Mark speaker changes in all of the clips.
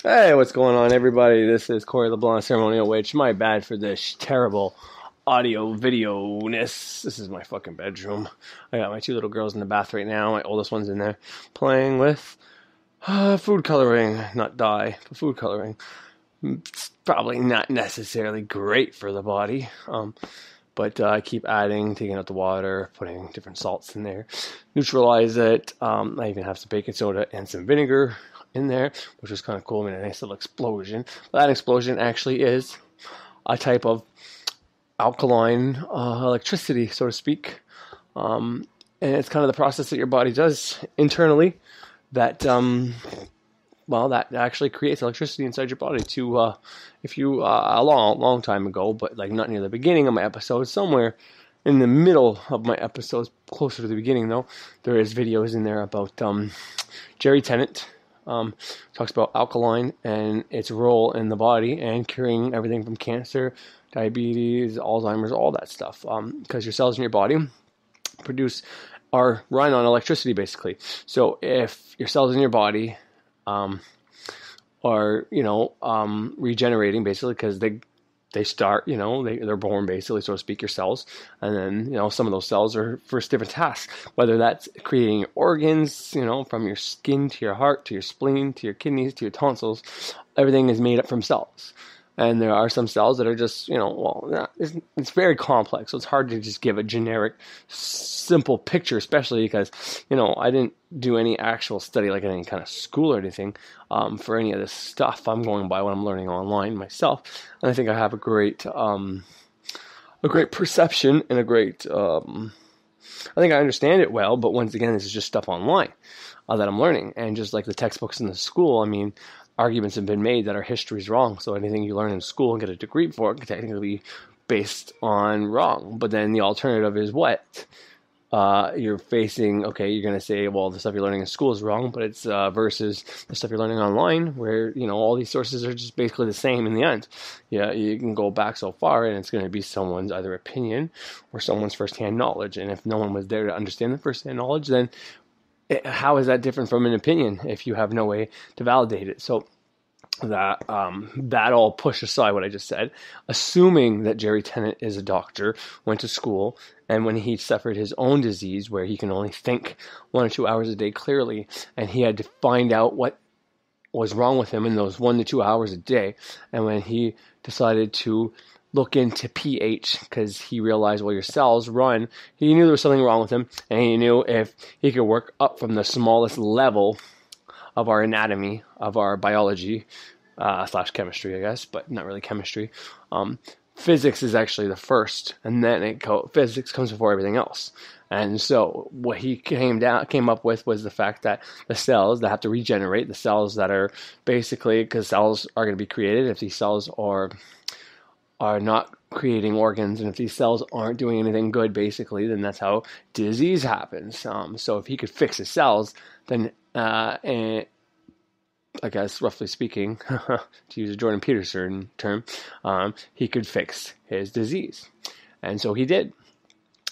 Speaker 1: Hey, what's going on, everybody? This is Corey LeBlanc, Ceremonial Witch. My bad for this terrible audio video-ness. This is my fucking bedroom. I got my two little girls in the bath right now. My oldest one's in there playing with food coloring. Not dye, but food coloring. It's probably not necessarily great for the body. But I keep adding, taking out the water, putting different salts in there, neutralize it. I even have some baking soda and some vinegar in there, which was kind of cool. I mean, a nice little explosion. But that explosion actually is a type of alkaline electricity, so to speak. And it's kind of the process that your body does internally that, that actually creates electricity inside your body to, if you, a long time ago, but like not near the beginning of my episode, somewhere in the middle of my episodes, closer to the beginning though, there is videos in there about Jerry Tennant. Talks about alkaline and its role in the body and curing everything from cancer, diabetes, Alzheimer's, all that stuff. Because your cells in your body run on electricity basically. So if your cells in your body are regenerating basically because they start, they're born basically, so to speak, your cells. And then, some of those cells are for different tasks, whether that's creating organs, from your skin to your heart, to your spleen, to your kidneys, to your tonsils. Everything is made up from cells. And there are some cells that are just, it's very complex. So it's hard to just give a generic, simple picture, especially because, I didn't do any actual study like in any kind of school or anything for any of this stuff. I'm going by what I'm learning online myself. And I think I have a great perception and I think I understand it well, but once again, this is just stuff online that I'm learning. And just like the textbooks in the school, arguments have been made that our history is wrong. So anything you learn in school and get a degree for can technically be based on wrong. But then the alternative is what? You're facing, okay, you're going to say, well, the stuff you're learning in school is wrong, but it's versus the stuff you're learning online where, all these sources are just basically the same in the end. Yeah, you can go back so far and it's going to be someone's either opinion or someone's firsthand knowledge. And if no one was there to understand the firsthand knowledge, then how is that different from an opinion if you have no way to validate it? So that all push aside what I just said, assuming that Jerry Tennant is a doctor, went to school, and when he suffered his own disease where he can only think 1 or 2 hours a day clearly, and he had to find out what was wrong with him in those 1 to 2 hours a day, and when he decided to look into pH because he realized, your cells run. He knew there was something wrong with him, and he knew if he could work up from the smallest level of our anatomy, of our biology, / chemistry, I guess, but not really chemistry. Physics is actually the first, and then physics comes before everything else. And so what he came up with was the fact that the cells that have to regenerate, the cells that are basically, because cells are going to be created, if these cells are not creating organs, and if these cells aren't doing anything good, basically, then that's how disease happens. So if he could fix his cells, then, I guess, roughly speaking, to use a Jordan Peterson term, he could fix his disease. And so he did.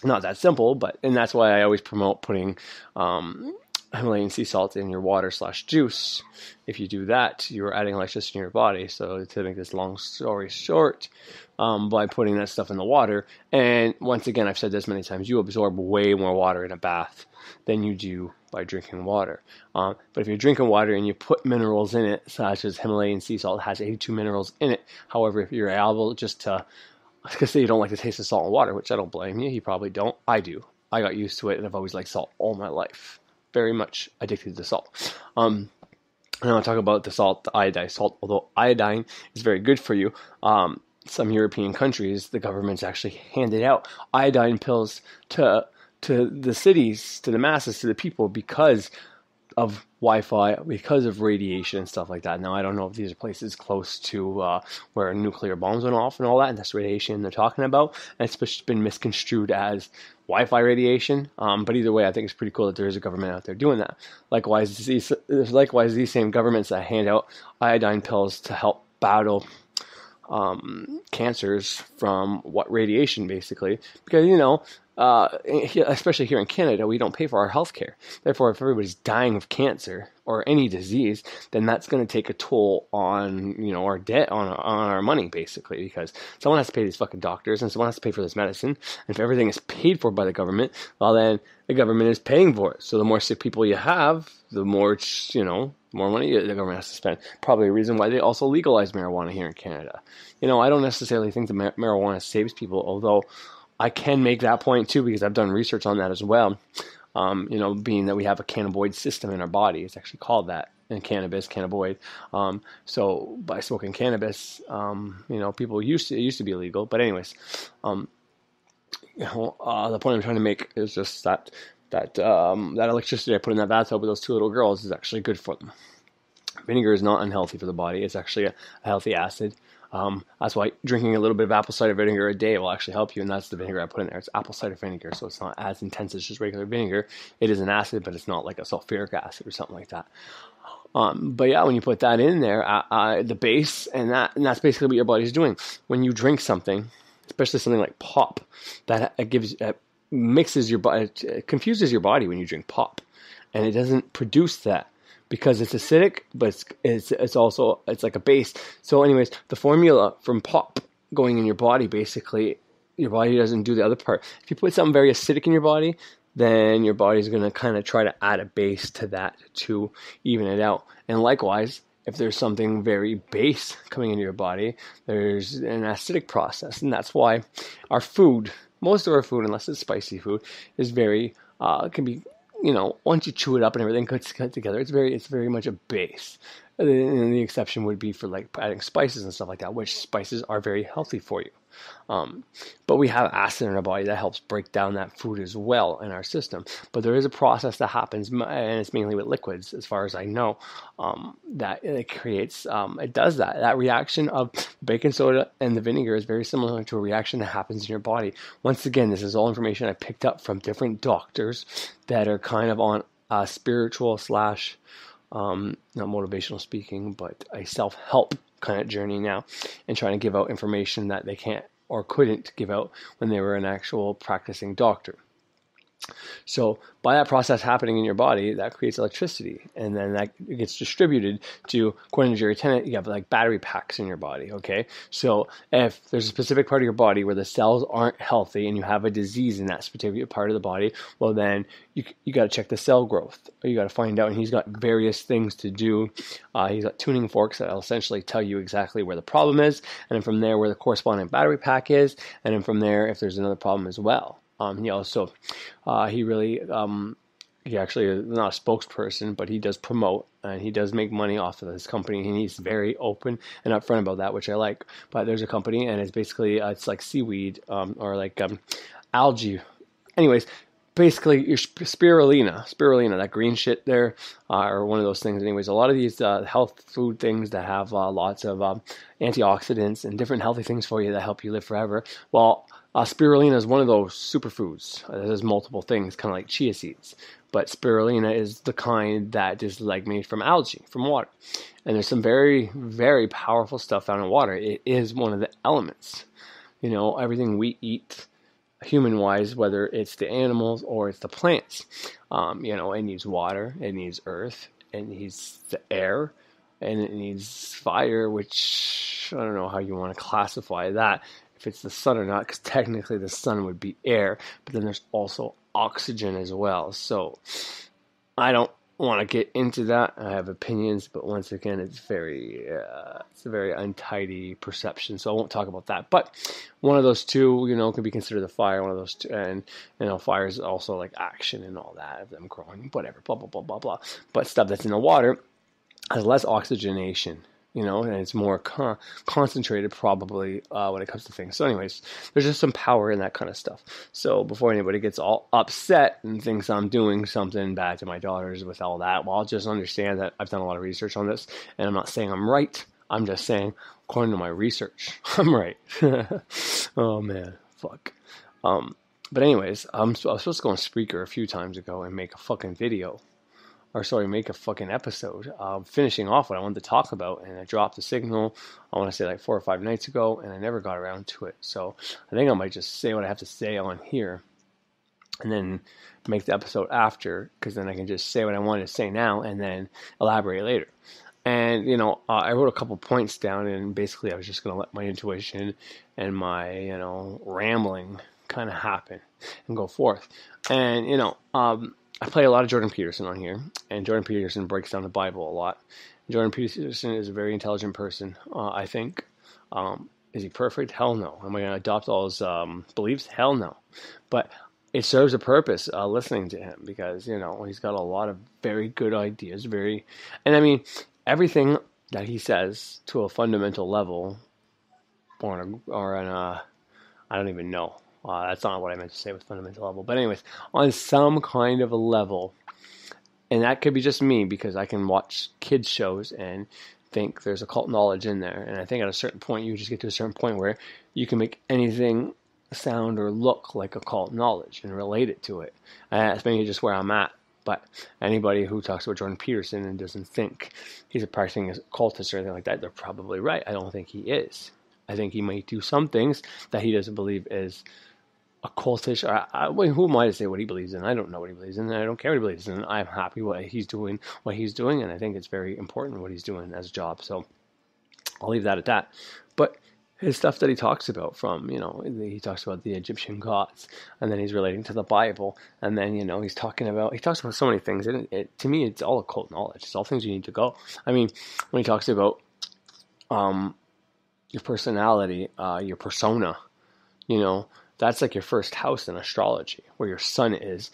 Speaker 1: Not that simple, and that's why I always promote putting Himalayan sea salt in your water / juice. If you do that, you're adding electricity in your body. So to make this long story short, by putting that stuff in the water, and once again, I've said this many times, you absorb way more water in a bath than you do by drinking water. But if you're drinking water and you put minerals in it, such as Himalayan sea salt has 82 minerals in it. However, if you're able just to, I could say you don't like the taste of salt and water, which I don't blame you. You probably don't. I do. I got used to it, and I've always liked salt all my life. Very much addicted to salt. And I want to talk about the salt, the iodized salt. Although iodine is very good for you, some European countries, the government's actually handed out iodine pills to the cities, to the masses, to the people because of Wi-Fi, because of radiation and stuff like that. Now, I don't know if these are places close to where nuclear bombs went off and all that, and that's radiation they're talking about, and it's been misconstrued as Wi-Fi radiation. But either way, I think it's pretty cool that there is a government out there doing that. Likewise, these same governments that hand out iodine pills to help battle cancers from radiation, basically, because especially here in Canada, we don't pay for our health care. Therefore, if everybody's dying of cancer or any disease, then that's going to take a toll on, our debt, on our money, basically, because someone has to pay these fucking doctors and someone has to pay for this medicine. And if everything is paid for by the government, well, then the government is paying for it. So the more sick people you have, the more, more money the government has to spend. Probably a reason why they also legalize marijuana here in Canada. I don't necessarily think that marijuana saves people, although I can make that point too, because I've done research on that as well. Being that we have a cannabinoid system in our body, it's actually called that in cannabinoid. So by smoking cannabis, people it used to be illegal. But anyways, the point I'm trying to make is just that electricity I put in that bathtub with those two little girls is actually good for them. Vinegar is not unhealthy for the body. It's actually a healthy acid. That's why drinking a little bit of apple cider vinegar a day will actually help you, and that's the vinegar I put in there. It's apple cider vinegar, so it's not as intense as just regular vinegar. It is an acid, but it's not like a sulfuric acid or something like that. But yeah, when you put that in there, the base, and that's basically what your body's doing. When you drink something, especially something like pop, that mixes your body, it confuses your body when you drink pop, and it doesn't produce that. Because it's acidic, but it's also like a base. So anyways, the formula from pop going in your body, basically, your body doesn't do the other part. If you put something very acidic in your body, then your body's going to kind of try to add a base to that to even it out. And likewise, if there's something very base coming into your body, there's an acidic process. And that's why our food, most of our food, unless it's spicy food, is very, can be, once you chew it up and everything cuts together, it's very much a base. And the exception would be for like adding spices and stuff like that, which spices are very healthy for you. But we have acid in our body that helps break down that food as well in our system. But there is a process that happens, and it's mainly with liquids, as far as I know, that it creates, it does that. That reaction of baking soda and the vinegar is very similar to a reaction that happens in your body. Once again, this is all information I picked up from different doctors that are kind of on a spiritual slash, not motivational speaking, but a self-help kind of journey now, and trying to give out information that they can't or couldn't give out when they were an actual practicing doctor. So by that process happening in your body, that creates electricity, and then that gets distributed to, according to Jerry Tennant, you have like battery packs in your body, okay? So if there's a specific part of your body where the cells aren't healthy and you have a disease in that specific part of the body, well then you got to check the cell growth. You got to find out, and he's got various things to do. He's got tuning forks that will essentially tell you exactly where the problem is, and then from there where the corresponding battery pack is, and then from there if there's another problem as well. He really, he actually is not a spokesperson, but he does promote, and he does make money off of his company, and he's very open and upfront about that, which I like. But there's a company, and it's basically, it's like seaweed, or like algae. Anyways, basically your spirulina, that green shit there, or one of those things. Anyways, a lot of these health food things that have lots of antioxidants and different healthy things for you that help you live forever. Well, spirulina is one of those superfoods. There's multiple things, kind of like chia seeds. But spirulina is the kind that is like made from algae, from water. And there's some very, very powerful stuff found in water. It is one of the elements. Everything we eat, human-wise, whether it's the animals or it's the plants, it needs water, it needs earth, it needs the air, and it needs fire, which I don't know how you want to classify that, if it's the sun or not, because technically the sun would be air, but then there's also oxygen as well. So I don't want to get into that. I have opinions, but once again, it's a very untidy perception, so I won't talk about that. But one of those two, could be considered the fire. One of those two, and fire is also like action and all that of them growing, whatever, blah blah blah blah blah. But stuff that's in the water has less oxygenation. And it's more concentrated probably when it comes to things. So anyways, there's just some power in that kind of stuff. So before anybody gets all upset and thinks I'm doing something bad to my daughters with all that, well, I'll just understand that I've done a lot of research on this, and I'm not saying I'm right. I'm just saying, according to my research, I'm right. Oh man, fuck. But anyways, I was supposed to go on Spreaker a few times ago and make a fucking video. Make a fucking episode, finishing off what I wanted to talk about, and I dropped the signal, I want to say like 4 or 5 nights ago, and I never got around to it. So I think I might just say what I have to say on here, and then make the episode after, because then I can just say what I wanted to say now and then elaborate later. And, I wrote a couple points down, and basically I was just going to let my intuition and my, rambling kind of happen and go forth. And, I play a lot of Jordan Peterson on here, and Jordan Peterson breaks down the Bible a lot. Jordan Peterson is a very intelligent person, I think. Is he perfect? Hell no. Am I going to adopt all his beliefs? Hell no. But it serves a purpose listening to him, because, he's got a lot of very good ideas. And I mean, everything that he says to a fundamental level, or on a I don't even know. That's not what I meant to say with fundamental level. But anyways, on some kind of a level, and that could be just me, because I can watch kids shows and think there's occult knowledge in there. And I think at a certain point, you just get to a certain point where you can make anything sound or look like occult knowledge and relate it to it. That's maybe just where I'm at. But anybody who talks about Jordan Peterson and doesn't think he's a practicing occultist or anything like that, they're probably right. I don't think he is. I think he might do some things that he doesn't believe is occultish. Who am I to say what he believes in? I don't know what he believes in, and I don't care what he believes in. I'm happy what he's doing, and I think it's very important what he's doing as a job. So I'll leave that at that. But his stuff that he talks about he talks about the Egyptian gods, and then he's relating to the Bible, and then, he talks about so many things, and to me, it's all occult knowledge. It's all things you need to go. I mean, when he talks about your personality, your persona, that's like your first house in astrology, where your sun is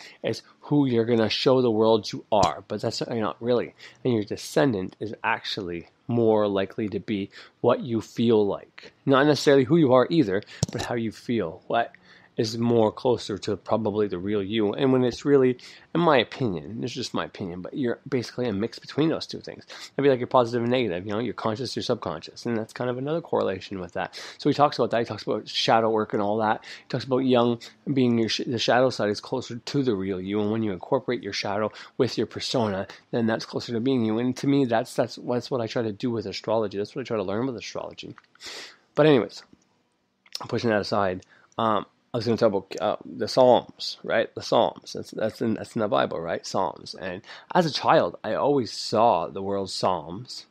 Speaker 1: who you're going to show the world you are, but that's not really. And your descendant is actually more likely to be what you feel like. Not necessarily who you are either, but how you feel. What is more closer to probably the real you. And when it's really, in my opinion, it's just my opinion, but you're basically a mix between those two things. It'd be like your positive and negative, your conscious, your subconscious. And that's kind of another correlation with that. So he talks about that. He talks about shadow work and all that. He talks about young being the shadow side is closer to the real you. And when you incorporate your shadow with your persona, then that's closer to being you. And to me, that's what I try to do with astrology. That's what I try to learn with astrology. But anyways, pushing that aside, I was going to talk about the Psalms, right? The Psalms. That's in the Bible, right? Psalms. And as a child, I always saw the word Psalms.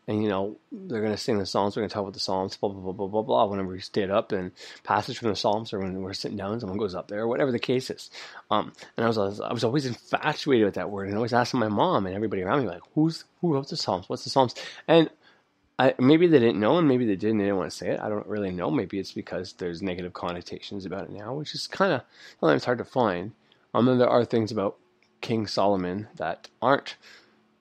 Speaker 1: And, they're going to sing the Psalms. We're going to talk about the Psalms, blah, blah, blah, blah, blah, blah. Whenever we stayed up and passage from the Psalms, or when we're sitting down, someone goes up there, or whatever the case is. And I was always infatuated with that word. And I always asking my mom and everybody around me, like, who wrote the Psalms? What's the Psalms? And maybe they didn't know, and maybe they didn't. They didn't want to say it. I don't really know. Maybe it's because there's negative connotations about it now, which is kind of sometimes hard to find. And there are things about King Solomon that aren't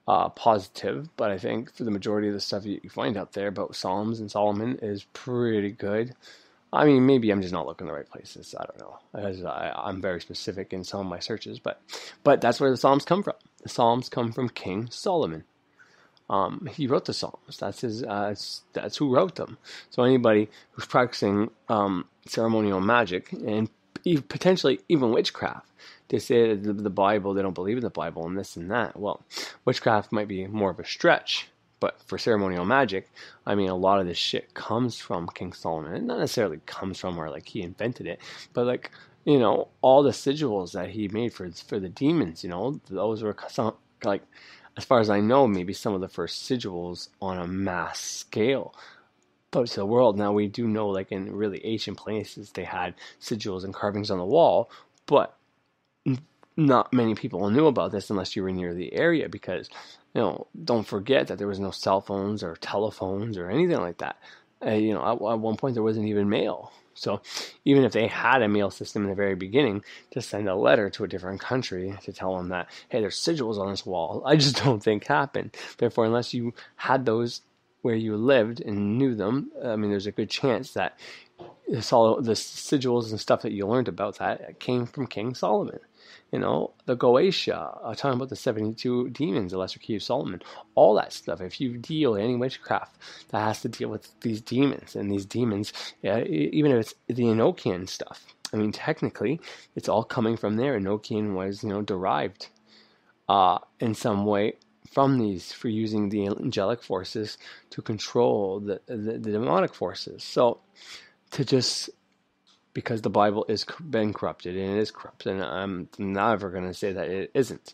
Speaker 1: positive, but I think for the majority of the stuff you find out there about Psalms and Solomon is pretty good. I mean, maybe I'm just not looking in the right places. I don't know, because I'm very specific in some of my searches, but that's where the Psalms come from. The Psalms come from King Solomon. He wrote the Psalms. That's who wrote them. So anybody who's practicing ceremonial magic and potentially even witchcraft, they say that the Bible, they don't believe in the Bible and this and that. Well, witchcraft might be more of a stretch, but for ceremonial magic, I mean, a lot of this shit comes from King Solomon. It not necessarily comes from where he invented it, but all the sigils that he made for the demons, those were some, as far as I know, maybe some of the first sigils on a mass scale to the world. Now, we do know, in really ancient places, they had sigils and carvings on the wall, but not many people knew about this unless you were near the area, because, don't forget that there was no cell phones or telephones or anything like that. At one point, there wasn't even mail. So even if they had a mail system in the very beginning, to send a letter to a different country to tell them that, hey, there's sigils on this wall, I just don't think happened. Therefore, unless you had those where you lived and knew them, I mean, there's a good chance that the sigils and stuff that you learned about that came from King Solomon. The Goetia, talking about the 72 demons, the Lesser Key of Solomon, all that stuff. If you deal in any witchcraft that has to deal with these demons, and these demons, even if it's the Enochian stuff, I mean, technically, it's all coming from there. Enochian was, derived in some way from these, for using the angelic forces to control the demonic forces. So to just because the Bible is been corrupted, and it is corrupt, and I'm never going to say that it isn't.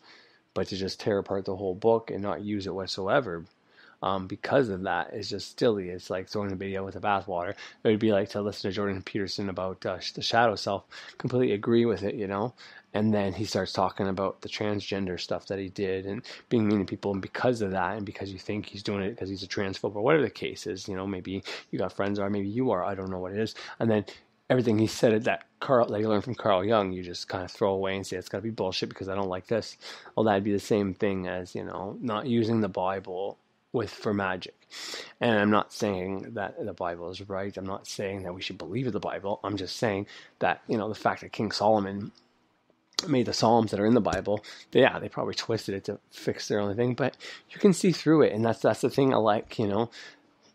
Speaker 1: But to just tear apart the whole book and not use it whatsoever, because of that, is just silly. It's like throwing the baby out with the bathwater. It would be like to listen to Jordan Peterson about the shadow self, completely agree with it, and then he starts talking about the transgender stuff that he did and being mean to people, and because of that, and because you think he's doing it because he's a transphobe or whatever the case is, maybe you got friends, or maybe you are, I don't know what it is, and then everything he said that you learned from Carl Jung, you just kind of throw away and say it's got to be bullshit because I don't like this. Well, that'd be the same thing as not using the Bible for magic. And I'm not saying that the Bible is right. I'm not saying that we should believe in the Bible. I'm just saying that the fact that King Solomon made the Psalms that are in the Bible, they probably twisted it to fix their own thing, but you can see through it, and that's the thing I like.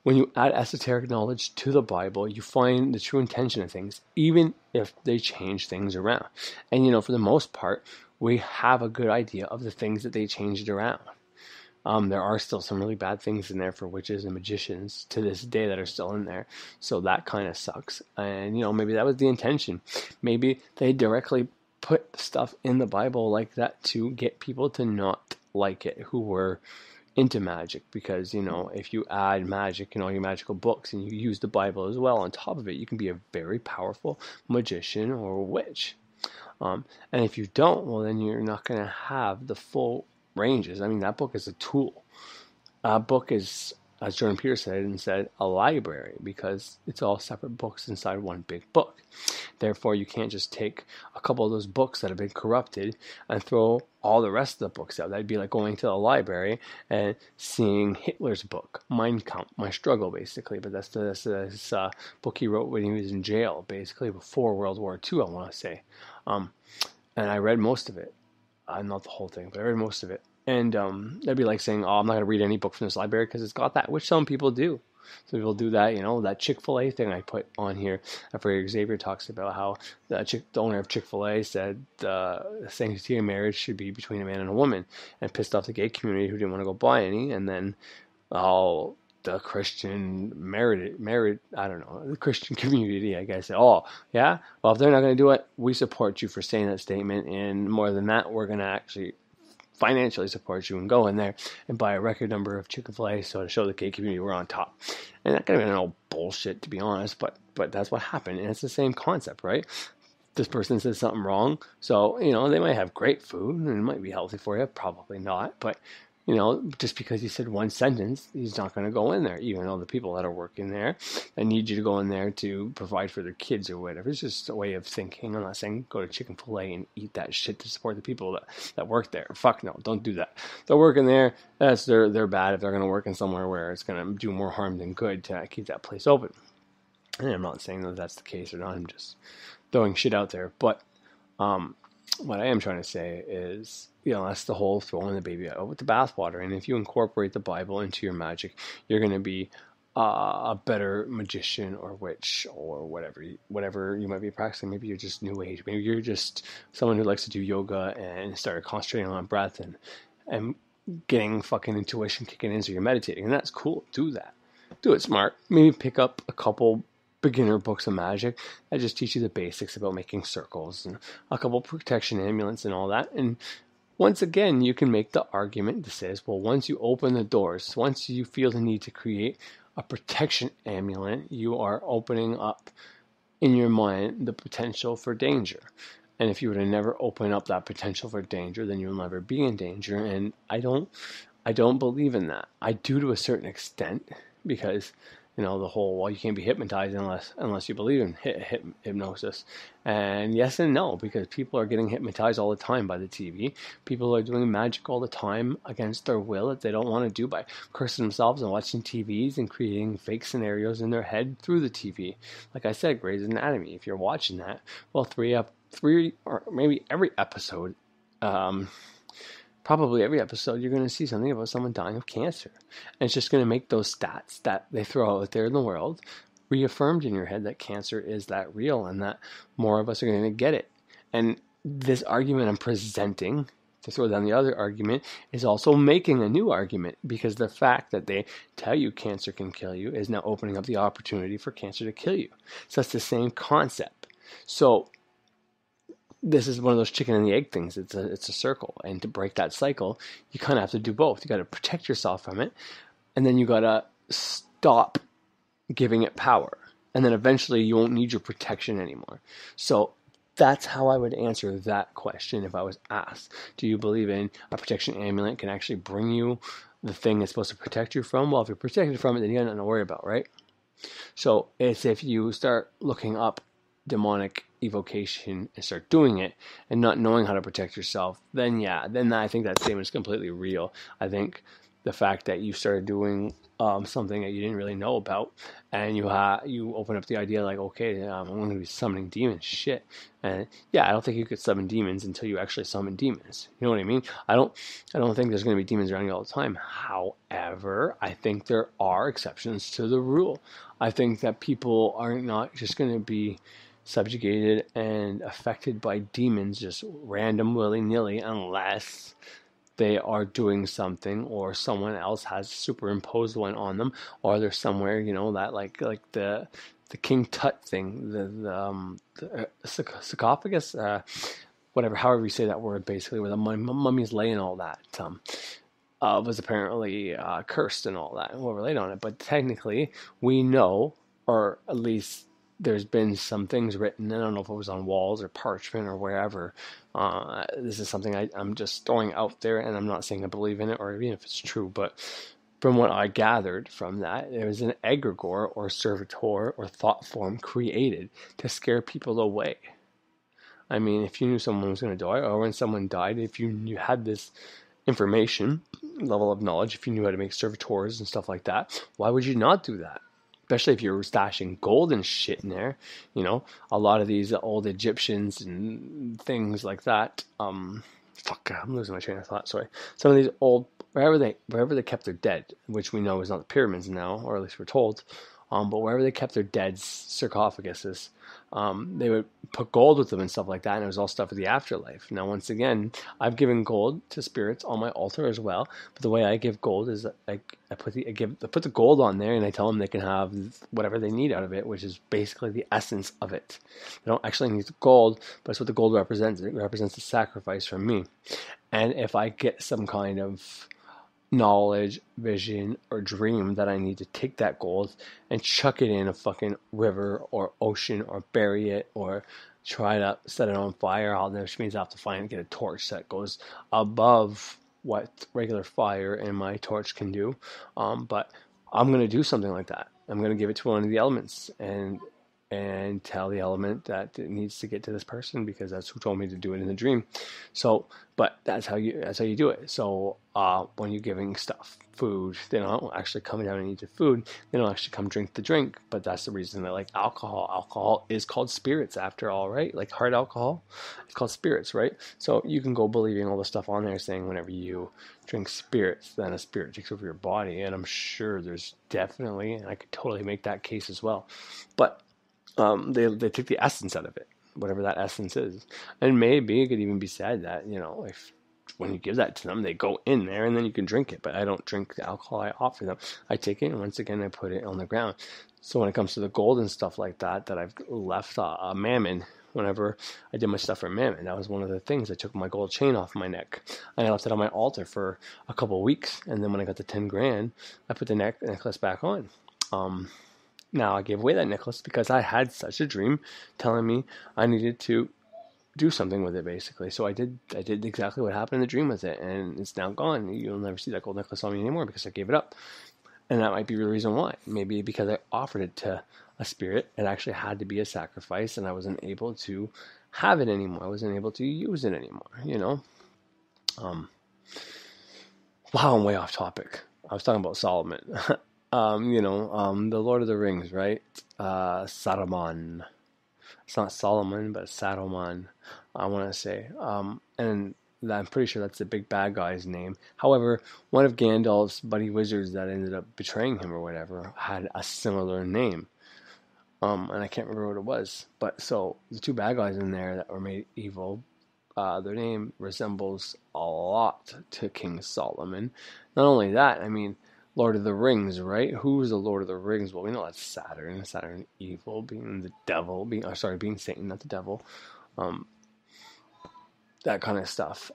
Speaker 1: When you add esoteric knowledge to the Bible, you find the true intention of things, even if they change things around. And, for the most part, we have a good idea of the things that they changed around. There are still some really bad things in there for witches and magicians to this day that are still in there. So that kind of sucks. And, maybe that was the intention. Maybe they directly put stuff in the Bible like that to get people to not like it, who were into magic, because if you add magic in all your magical books and you use the Bible as well on top of it, you can be a very powerful magician or witch. And if you don't, well, then you're not going to have the full ranges. I mean, that book is a tool. A book is, as Jordan Peterson said, a library, because it's all separate books inside one big book. Therefore, you can't just take a couple of those books that have been corrupted and throw all the rest of the books out. That'd be like going to the library and seeing Hitler's book, Mein Kampf, My Struggle, basically. But that's this book he wrote when he was in jail, basically before World War II, I want to say. And I read most of it. Not the whole thing, but I read most of it. And that'd be like saying, I'm not going to read any book from this library because it's got that, which some people do. Some people do that, that Chick-fil-A thing I put on here. After Xavier talks about how the owner of Chick-fil-A said the sanctity of marriage should be between a man and a woman, and pissed off the gay community who didn't want to go buy any. And then the Christian the Christian community, I guess, said, well, if they're not going to do it, we support you for saying that statement. And more than that, we're going to actually financially support you and go in there and buy a record number of Chick-fil-A so to show the gay community we're on top. And that could have been all bullshit, to be honest, but that's what happened. And it's the same concept, right? This person says something wrong, so they might have great food and it might be healthy for you, probably not, but just because he said one sentence, he's not going to go in there, even though the people that are working there and need you to go in there to provide for their kids or whatever. It's just a way of thinking. I'm not saying go to Chick-fil-A and eat that shit to support the people that work there. Fuck no, don't do that. They're working there. They're bad if they're going to work in somewhere where it's going to do more harm than good to keep that place open. And I'm not saying that that's the case or not. I'm just throwing shit out there. But what I am trying to say is, that's the whole throwing the baby out with the bathwater. And if you incorporate the Bible into your magic, you're going to be a better magician or witch or whatever you might be practicing. Maybe you're just new age. Maybe you're just someone who likes to do yoga and start concentrating on breath and getting fucking intuition kicking in, so you're meditating. And that's cool. Do that. Do it smart. Maybe pick up a couple beginner books of magic that just teach you the basics about making circles and a couple protection amulets and all that. And once again, you can make the argument that says, well, once you open the doors, once you feel the need to create a protection amulet, you are opening up in your mind the potential for danger. And if you were to never open up that potential for danger, then you'll never be in danger. And I don't believe in that. I do to a certain extent, because the whole, you can't be hypnotized unless you believe in hypnosis. And yes and no, because people are getting hypnotized all the time by the TV. People are doing magic all the time against their will that they don't want to do, by cursing themselves and watching TVs and creating fake scenarios in their head through the TV. Like I said, Grey's Anatomy, if you're watching that, well, three or maybe every episode, probably every episode, you're going to see something about someone dying of cancer. And it's just going to make those stats that they throw out there in the world reaffirmed in your head that cancer is that real and that more of us are going to get it. And this argument I'm presenting, to throw down the other argument, is also making a new argument, because the fact that they tell you cancer can kill you is now opening up the opportunity for cancer to kill you. So it's the same concept. So this is one of those chicken and the egg things. It's a circle, and to break that cycle, you kind of have to do both. You got to protect yourself from it, and then you got to stop giving it power, and then eventually you won't need your protection anymore. So that's how I would answer that question if I was asked. Do you believe in a protection amulet can actually bring you the thing it's supposed to protect you from? Well, if you're protected from it, then you got nothing to worry about, right? So it's if you start looking up demonic evocation and start doing it and not knowing how to protect yourself, then I think that statement is completely real. I think the fact that you started doing something that you didn't really know about, and you open up the idea like, okay, I'm going to be summoning demons, shit. And I don't think you could summon demons until you actually summon demons. You know what I mean? I don't think there's going to be demons around you all the time. However, I think there are exceptions to the rule. I think that people are not just going to be subjugated and affected by demons just random willy-nilly unless they are doing something or someone else has superimposed one on them, or they're somewhere, that like the King Tut thing, the sarcophagus, whatever, however you say that word, basically, where the mummies lay and all that, was apparently cursed and all that, and whoever laid on it. But technically, we know, or at least there's been some things written, I don't know if it was on walls or parchment or wherever. This is something I'm just throwing out there, and I'm not saying I believe in it or even if it's true, but from what I gathered from that, there was an egregore or servitor or thought form created to scare people away. I mean, if you knew someone was going to die, or when someone died, if you had this information, level of knowledge, if you knew how to make servitors and stuff like that, why would you not do that? Especially if you're stashing gold and shit in there, a lot of these old Egyptians and things like that. I'm losing my train of thought. Sorry. Some of these old, wherever they kept their dead, which we know is not the pyramids now, or at least we're told, but wherever they kept their dead sarcophaguses, they would put gold with them and stuff like that, and it was all stuff of the afterlife. Now, once again, I've given gold to spirits on my altar as well, but the way I give gold is I put the gold on there, and I tell them they can have whatever they need out of it, which is basically the essence of it. They don't actually need the gold, but it's what the gold represents. It represents the sacrifice from me. And if I get some kind of knowledge, vision, or dream that I need to take that gold and chuck it in a fucking river or ocean or bury it or try to set it on fire, which means I have to get a torch that goes above what regular fire and my torch can do. But I'm going to do something like that. I'm going to give it to one of the elements and tell the element that it needs to get to this person because that's who told me to do it in the dream. So, but that's how you do it. So, when you're giving stuff, food, they don't actually come down and eat the food. They don't actually come drink the drink. But that's the reason they like alcohol. Alcohol is called spirits after all, right? Like hard alcohol, it's called spirits, right? So you can go believing all the stuff on there saying whenever you drink spirits, then a spirit takes over your body. And I'm sure there's definitely, and I could totally make that case as well. But they take the essence out of it, whatever that essence is. And maybe it could even be said that, if when you give that to them, they go in there and then you can drink it. But I don't drink the alcohol I offer them. I take it and once again I put it on the ground. So when it comes to the gold and stuff like that I've left Mammon, whenever I did my stuff for Mammon, that was one of the things. I took my gold chain off my neck and I left it on my altar for a couple of weeks. And then when I got the 10 grand, I put the necklace back on. Now, I gave away that necklace because I had such a dream telling me I needed to do something with it, basically. So I did exactly what happened in the dream with it, and it's now gone. You'll never see that gold necklace on me anymore because I gave it up. And that might be the reason why. Maybe because I offered it to a spirit. It actually had to be a sacrifice, and I wasn't able to have it anymore. I wasn't able to use it anymore, Wow, I'm way off topic. I was talking about Solomon. The Lord of the Rings, right? Saruman. It's not Solomon, but Saruman, I want to say. And I'm pretty sure that's the big bad guy's name. However, one of Gandalf's buddy wizards that ended up betraying him or whatever had a similar name. And I can't remember what it was. But so the two bad guys in there that were made evil, their name resembles a lot to King Solomon. Not only that, I mean, Lord of the Rings, right? Who's the Lord of the Rings? Well, we know that's Saturn. Saturn evil, being the devil, being Satan, not the devil. That kind of stuff.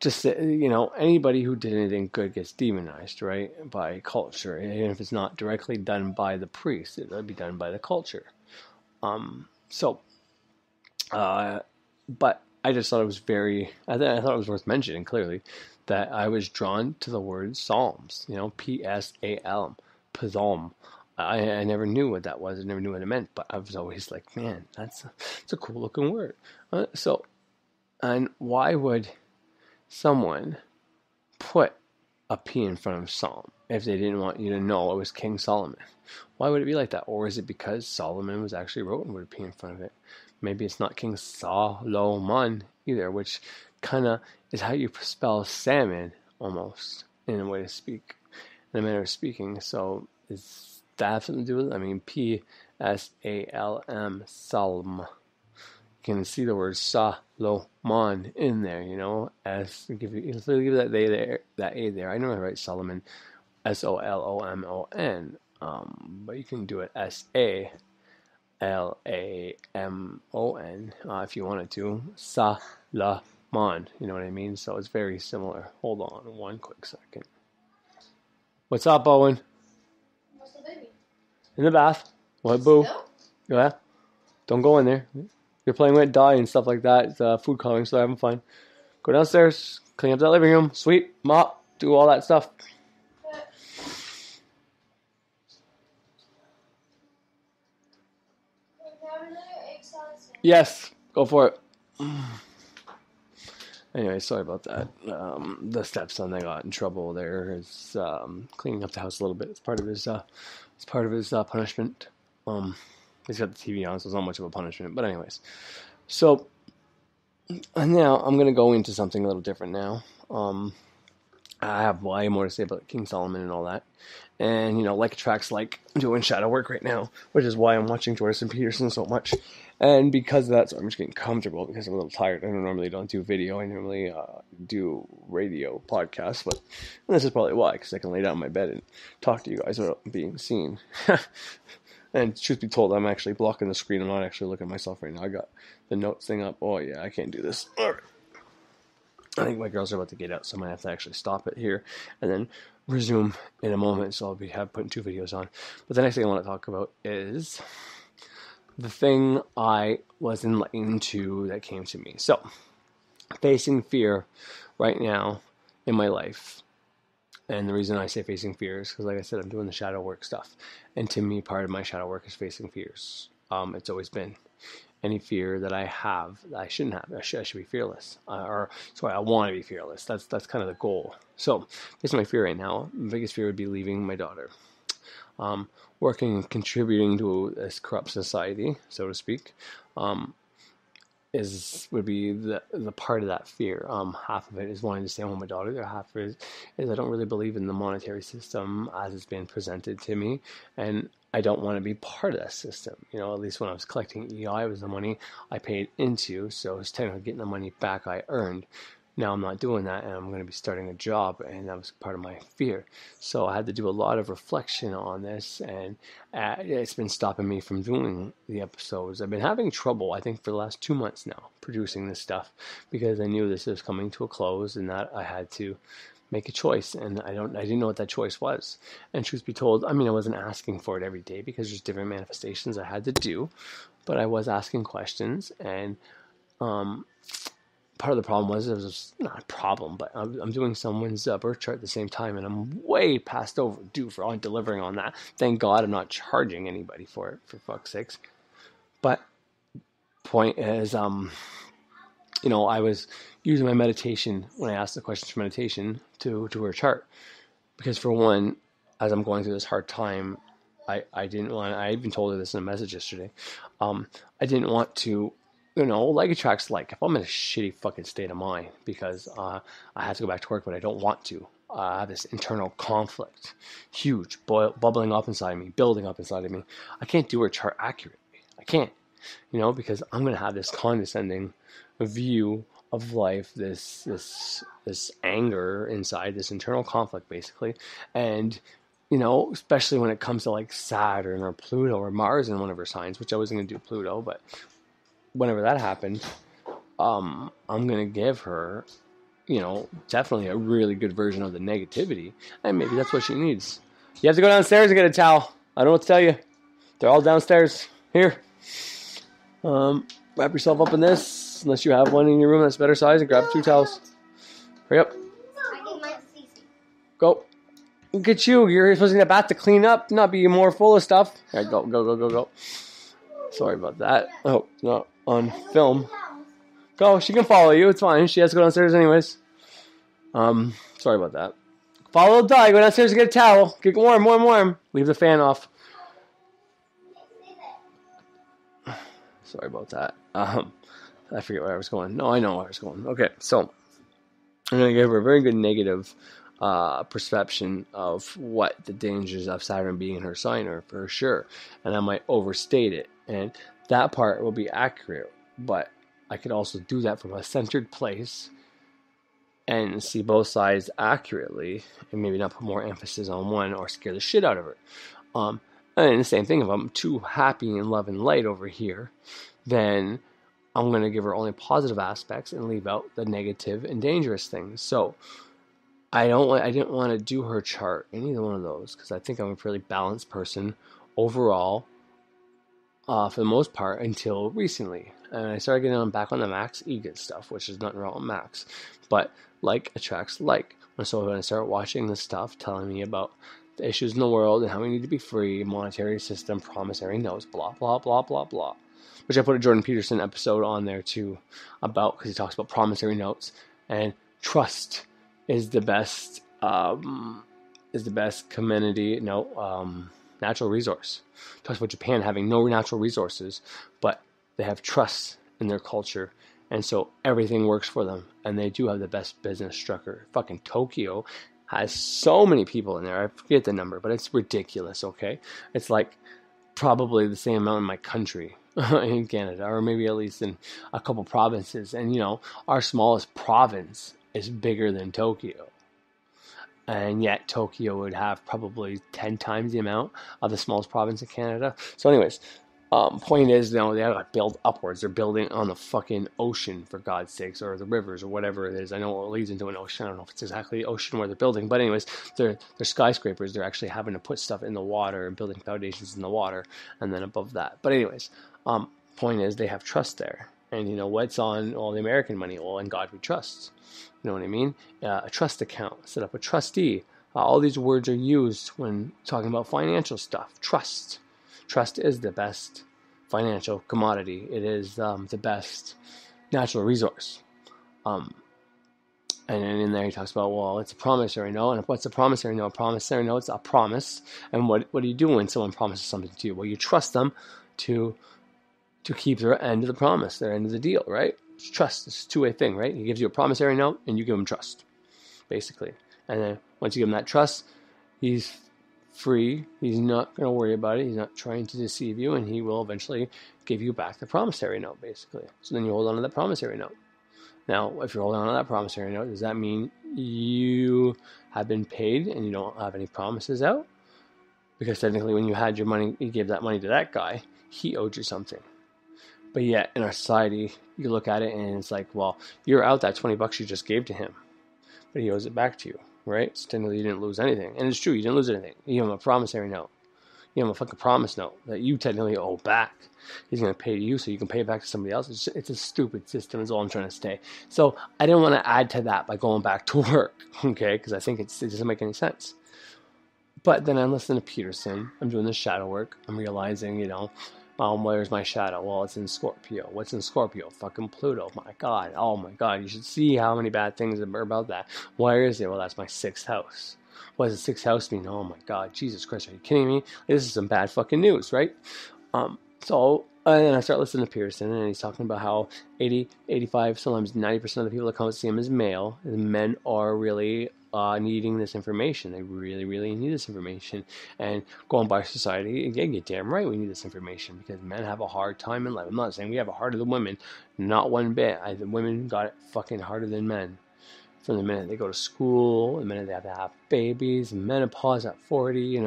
Speaker 1: Just anybody who did anything good gets demonized, right, by culture. And if it's not directly done by the priest, it'll be done by the culture. But I just thought it was I thought it was worth mentioning clearly that I was drawn to the word Psalms, P-S-A-L, Psalm. I never knew what that was. I never knew what it meant, but I was always like, man, it's a cool looking word. And why would someone put a P in front of Psalm if they didn't want you to know it was King Solomon? Why would it be like that? Or is it because Solomon was actually written with a P in front of it? Maybe it's not King Solomon either, which kind of is how you spell salmon almost, in a way to speak, in a manner of speaking. So is that have something to do with it? I mean, P-S-A-L-M, Salm. You can see the word Solomon in there, as give that A there. I know how to write Solomon, S-O-L-O-M-O-N, but you can do it S-A-L-A-M-O-N if you wanted to. Solomon, you know what I mean? So it's very similar. Hold on one quick second. What's up, Owen?
Speaker 2: What's the baby?
Speaker 1: In the bath. What, boo? Yeah. Don't go in there. You're playing with dye and stuff like that. It's food coloring, so having fun. Go downstairs, clean up that living room, sweep, mop, do all that stuff. Yes, go for it. Anyway, sorry about that. The stepson that got in trouble there is cleaning up the house a little bit. It's part of his punishment. He's got the TV on, so it's not much of a punishment. But anyways, so now I'm going to go into something a little different now. I have way more to say about King Solomon and all that. And, like attracts like doing shadow work right now, which is why I'm watching Jordan Peterson so much. And because of that, so I'm just getting comfortable because I'm a little tired. I normally don't do video. I normally do radio podcasts. But this is probably why, because I can lay down in my bed and talk to you guys without being seen. And truth be told, I'm actually blocking the screen. I'm not actually looking at myself right now. I got the notes thing up. Oh, yeah, I can't do this. All right. I think my girls are about to get out, so I might have to actually stop it here and then resume in a moment. So I'll be putting 2 videos on. But the next thing I want to talk about is the thing I was enlightened to that came to me. So, facing fear right now in my life. And the reason I say facing fears, because like I said, I'm doing the shadow work stuff. And to me, part of my shadow work is facing fears. It's always been any fear that I have that I shouldn't have. I should be fearless. I want to be fearless. That's kind of the goal. So, facing my fear right now, the biggest fear would be leaving my daughter. Working and contributing to this corrupt society, so to speak, would be the part of that fear. Half of it is wanting to stay home with my daughter. The other half is I don't really believe in the monetary system as it's been presented to me, and I don't want to be part of that system. At least when I was collecting EI, it was the money I paid into, so it's technically getting the money back I earned. Now I'm not doing that, and I'm going to be starting a job, and that was part of my fear. So I had to do a lot of reflection on this, and it's been stopping me from doing the episodes. I've been having trouble, I think, for the last 2 months now, producing this stuff, because I knew this was coming to a close, and that I had to make a choice, and I didn't know what that choice was. And truth be told, I wasn't asking for it every day, because there's different manifestations I had to do, but I was asking questions, and part of the problem was, it was not a problem, but I'm doing someone's birth chart at the same time, and I'm way past overdue for delivering on that. Thank God I'm not charging anybody for it, for fuck's sakes. But point is, I was using my meditation when I asked the questions for meditation to her chart. Because for one, as I'm going through this hard time, I didn't want, I even told her this in a message yesterday, I didn't want to, like attracts like, if I'm in a shitty fucking state of mind because I have to go back to work, but I don't want to. I have this internal conflict, huge, bubbling up inside me, building up inside of me. I can't do her chart accurately. I can't, because I'm going to have this condescending view of life, this anger inside, this internal conflict, basically, and especially when it comes to like Saturn or Pluto or Mars in one of her signs, which I wasn't going to do Pluto, but whenever that happened, I'm going to give her, definitely a really good version of the negativity, and maybe that's what she needs. You have to go downstairs and get a towel. I don't know what to tell you. They're all downstairs. Here. Wrap yourself up in this, unless you have one in your room that's better size, and grab 2 towels. Hurry up. Go. Look at you. You're supposed to get a bath to clean up, not be more full of stuff. All right, go. Sorry about that. Oh, not on film. Go. She can follow you. It's fine. She has to go downstairs anyways. Sorry about that. Follow the dog. Go downstairs and get a towel. Get warm. Leave the fan off. Sorry about that. I forget where I was going. No, I know where I was going. Okay, so I'm going to give her a very good negative perception of what the dangers of Saturn being in her sign are, for sure. And I might overstate it. And that part will be accurate. But I could also do that from a centered place and see both sides accurately and maybe not put more emphasis on one or scare the shit out of her. And the same thing, if I'm too happy and love and light over here, then I'm going to give her only positive aspects and leave out the negative and dangerous things. So I didn't want to do her chart in either one of those because I think I'm a fairly balanced person overall, for the most part, until recently. And I started getting back on the Max Egan stuff, which is nothing wrong with Max. But like attracts like. So when I started watching this stuff telling me about the issues in the world and how we need to be free, monetary system, promissory notes, blah, blah, blah, blah, blah. Which I put a Jordan Peterson episode on there too about, because he talks about promissory notes, and trust is the best community, natural resource. Talks about Japan having no natural resources, but they have trust in their culture, and so everything works for them, and they do have the best business structure. Fucking Tokyo has so many people in there. I forget the number, but it's ridiculous, okay? It's like probably the same amount in my country in Canada, or maybe at least in a couple provinces. And, our smallest province is bigger than Tokyo. And yet Tokyo would have probably 10 times the amount of the smallest province in Canada. So anyways, point is, they gotta build upwards. They're building on the fucking ocean, for God's sakes, or the rivers, or whatever it is. I know it leads into an ocean. I don't know if it's exactly the ocean where they're building, but anyways, they're skyscrapers. They're actually having to put stuff in the water and building foundations in the water, and then above that. But anyways, point is, they have trust there. And what's on all the American money? Well, in God we trust. You know what I mean? A trust account, set up a trustee. All these words are used when talking about financial stuff. Trust. Trust is the best financial commodity. It is the best natural resource. And then in there he talks about, well, it's a promissory note. And what's a promissory note? A promissory note's a promise. And what do you do when someone promises something to you? Well, you trust them to keep their end of the promise, their end of the deal, right? It's trust. It's a two-way thing, right? He gives you a promissory note, and you give him trust, basically. And then once you give him that trust, he's free. He's not going to worry about it. He's not trying to deceive you, and he will eventually give you back the promissory note, basically. So then you hold on to that promissory note. Now, if you're holding on to that promissory note, does that mean you have been paid and you don't have any promises out? Because technically when you had your money, you gave that money to that guy, he owed you something. But yet, in our society, you look at it and it's like, well, you're out that $20 you just gave to him, but he owes it back to you, right? So technically, you didn't lose anything. And it's true, you didn't lose anything. You give him a promissory note. You give him a fucking promise note that you technically owe back. He's going to pay you so you can pay it back to somebody else. It's a stupid system is all I'm trying to say. So I didn't want to add to that by going back to work, okay? Because I think it doesn't make any sense. But then I'm listening to Peterson. I'm doing this shadow work. I'm realizing, where's my shadow? Well, it's in Scorpio. What's in Scorpio? Fucking Pluto. My God. Oh my God. You should see how many bad things are about that. Where is it? Well, that's my 6th house. What does the 6th house mean? Oh my God. Jesus Christ. Are you kidding me? This is some bad fucking news, right? And then I start listening to Pearson, and he's talking about how 80, 85, sometimes 90% of the people that come to see him is male, and men are really needing this information. They really, really need this information. And going by society, again, you're damn right we need this information because men have a hard time in life. I'm not saying we have it harder than women, not one bit. The women got it fucking harder than men. From the minute they go to school, the minute they have to have babies, menopause at 40,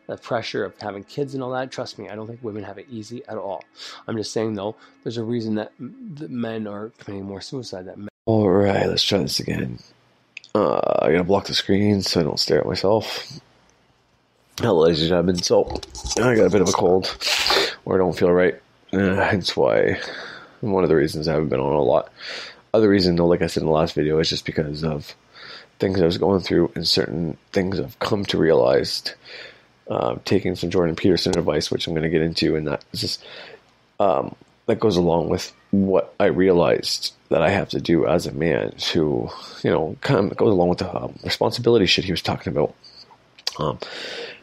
Speaker 1: the pressure of having kids and all that. Trust me, I don't think women have it easy at all. I'm just saying, though, there's a reason that men are committing more suicide than men.
Speaker 3: All right, let's try this again. I gotta block the screen so I don't stare at myself. Hello, ladies and gentlemen. So, I got a bit of a cold, or I don't feel right. Hence why, one of the reasons I haven't been on a lot. Other reason, though, like I said in the last video, is just because of things I was going through and certain things I've come to realize, taking some Jordan Peterson advice, which I'm going to get into, and that is just, that goes along with what I realized that I have to do as a man to, kind of goes along with the responsibility shit he was talking about.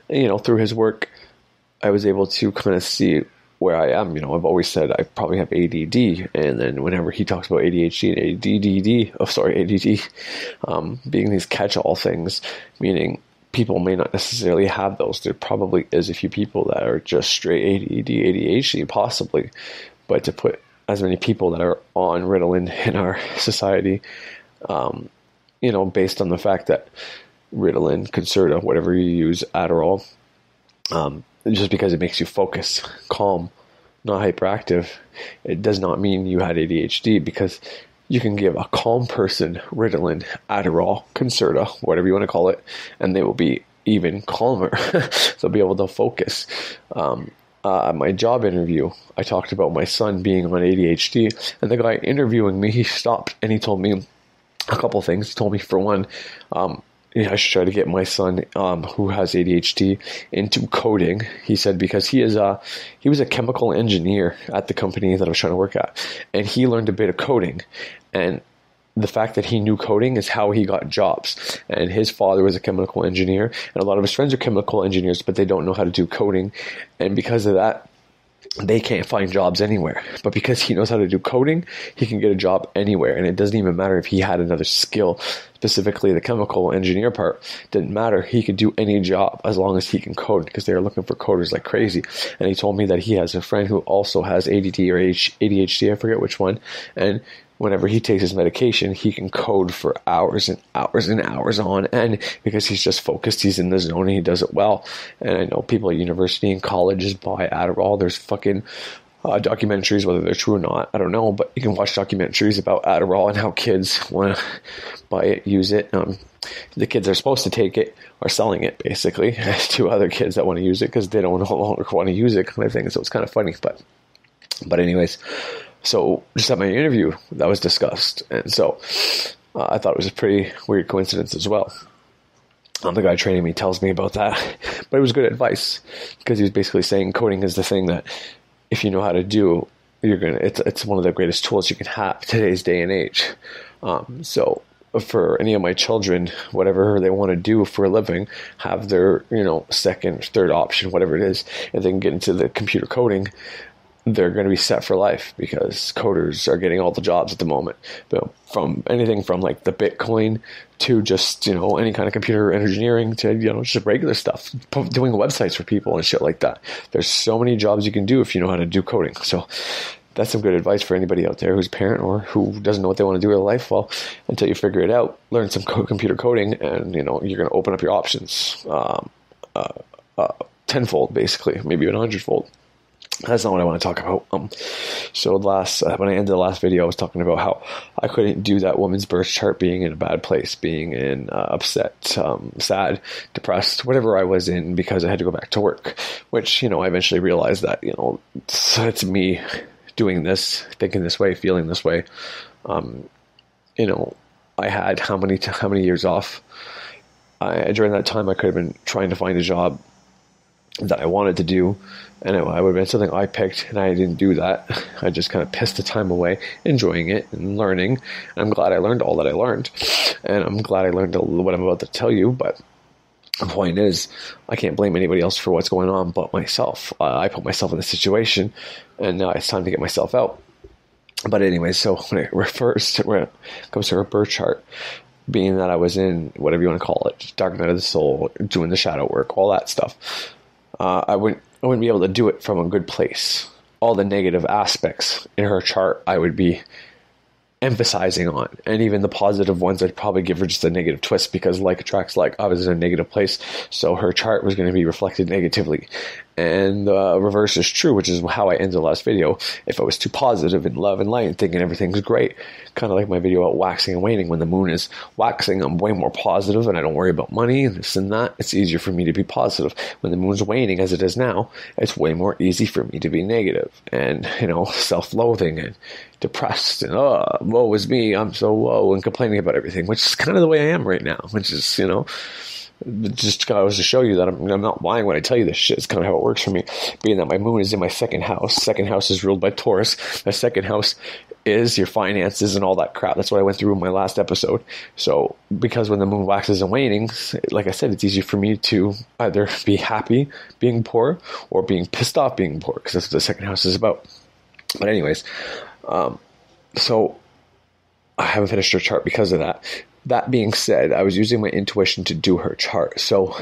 Speaker 3: Through his work, I was able to kind of see where I am. I've always said I probably have ADD, and then whenever he talks about ADHD and ADD, being these catch-all things, meaning people may not necessarily have those. There probably is a few people that are just straight ADD, ADHD, possibly, but to put as many people that are on Ritalin in our society, based on the fact that Ritalin, Concerta, whatever you use, Adderall, just because it makes you focus, calm, not hyperactive, it does not mean you had ADHD, because you can give a calm person Ritalin, Adderall, Concerta, whatever you want to call it, and they will be even calmer. They'll be able to focus. At my job interview, I talked about my son being on ADHD, and the guy interviewing me, he stopped and he told me a couple things. He told me, for one, I should try to get my son, who has ADHD, into coding. He said because he was a chemical engineer at the company that I was trying to work at, and he learned a bit of coding, and the fact that he knew coding is how he got jobs. And his father was a chemical engineer, and a lot of his friends are chemical engineers, but they don't know how to do coding, and because of that, they can't find jobs anywhere. But because he knows how to do coding, he can get a job anywhere. And it doesn't even matter if he had another skill, specifically the chemical engineer part. Didn't matter. He could do any job as long as he can code, because they are looking for coders like crazy. And he told me that he has a friend who also has ADD or ADHD, I forget which one. And whenever he takes his medication, he can code for hours and hours and hours on end, because he's just focused, he's in the zone, and he does it well. And I know people at university and colleges buy Adderall. There's fucking documentaries, whether they're true or not, I don't know, but you can watch documentaries about Adderall and how kids want to buy it, use it. The kids that are supposed to take it are selling it, basically, to other kids that want to use it because they don't no longer want to use it, kind of thing. So it's kind of funny, but anyways. So just at my interview, that was discussed. And so I thought it was a pretty weird coincidence as well. The guy training me tells me about that. But it was good advice, because he was basically saying coding is the thing that if you know how to do, it's one of the greatest tools you can have today's day and age. So for any of my children, whatever they want to do for a living, have their, second, third option, whatever it is, if they can get into the computer coding, they're going to be set for life, because coders are getting all the jobs at the moment. But from anything from like the Bitcoin to just, any kind of computer engineering to, just regular stuff, doing websites for people and shit like that. There's so many jobs you can do if you know how to do coding. So that's some good advice for anybody out there who's a parent or who doesn't know what they want to do with their life. Well, until you figure it out, learn some computer coding, and, you're going to open up your options tenfold, basically, maybe even 100-fold. That's not what I want to talk about. So when I ended the last video, I was talking about how I couldn't do that woman's birth chart, being in a bad place, being in upset, sad, depressed, whatever I was in, because I had to go back to work, which, I eventually realized that, it's me doing this, thinking this way, feeling this way. I had how many years off? During that time, I could have been trying to find a job that I wanted to do, and it would have been something I picked, and I didn't do that. I just kind of pissed the time away, enjoying it and learning. And I'm glad I learned all that I learned, and I'm glad I learned what I'm about to tell you. But the point is, I can't blame anybody else for what's going on but myself. I put myself in the situation, and now it's time to get myself out. But anyway, so when it comes to her birth chart, being that I was in whatever you want to call it, dark night of the soul, doing the shadow work, all that stuff, I wouldn't be able to do it from a good place. All the negative aspects in her chart, I would be emphasizing on, and even the positive ones, I'd probably give her just a negative twist, because like attracts like. I was in a negative place, so her chart was going to be reflected negatively. And the reverse is true, which is how I ended the last video. If I was too positive in love and light and thinking everything's great, kind of like my video about waxing and waning, when the moon is waxing, I'm way more positive and I don't worry about money and this and that. It's easier for me to be positive. When the moon's waning, as it is now, it's way more easy for me to be negative and, self-loathing and depressed and, woe is me, I'm so woe, and complaining about everything, which is kind of the way I am right now, which is, just goes to show you that I'm not lying when I tell you this shit. It's kind of how it works for me, being that my moon is in my second house. Second house is ruled by Taurus. My second house is your finances and all that crap. That's what I went through in my last episode. So because when the moon waxes and waning, like I said, it's easy for me to either be happy being poor or being pissed off being poor, because that's what the second house is about. But anyways, so I haven't finished her chart because of that. That being said, I was using my intuition to do her chart. So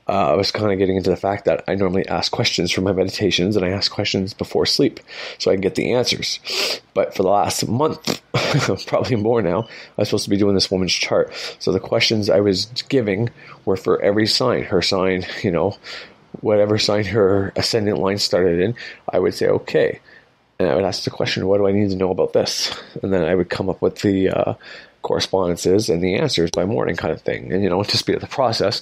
Speaker 3: I was kind of getting into the fact that I normally ask questions for my meditations, and I ask questions before sleep so I can get the answers. But for the last month, probably more now, I was supposed to be doing this woman's chart. So the questions I was giving were for every sign. Her sign, whatever sign her ascendant line started in, I would say, okay. And I would ask the question, what do I need to know about this? And then I would come up with the correspondences and the answers by morning, kind of thing. And, to speed up the process,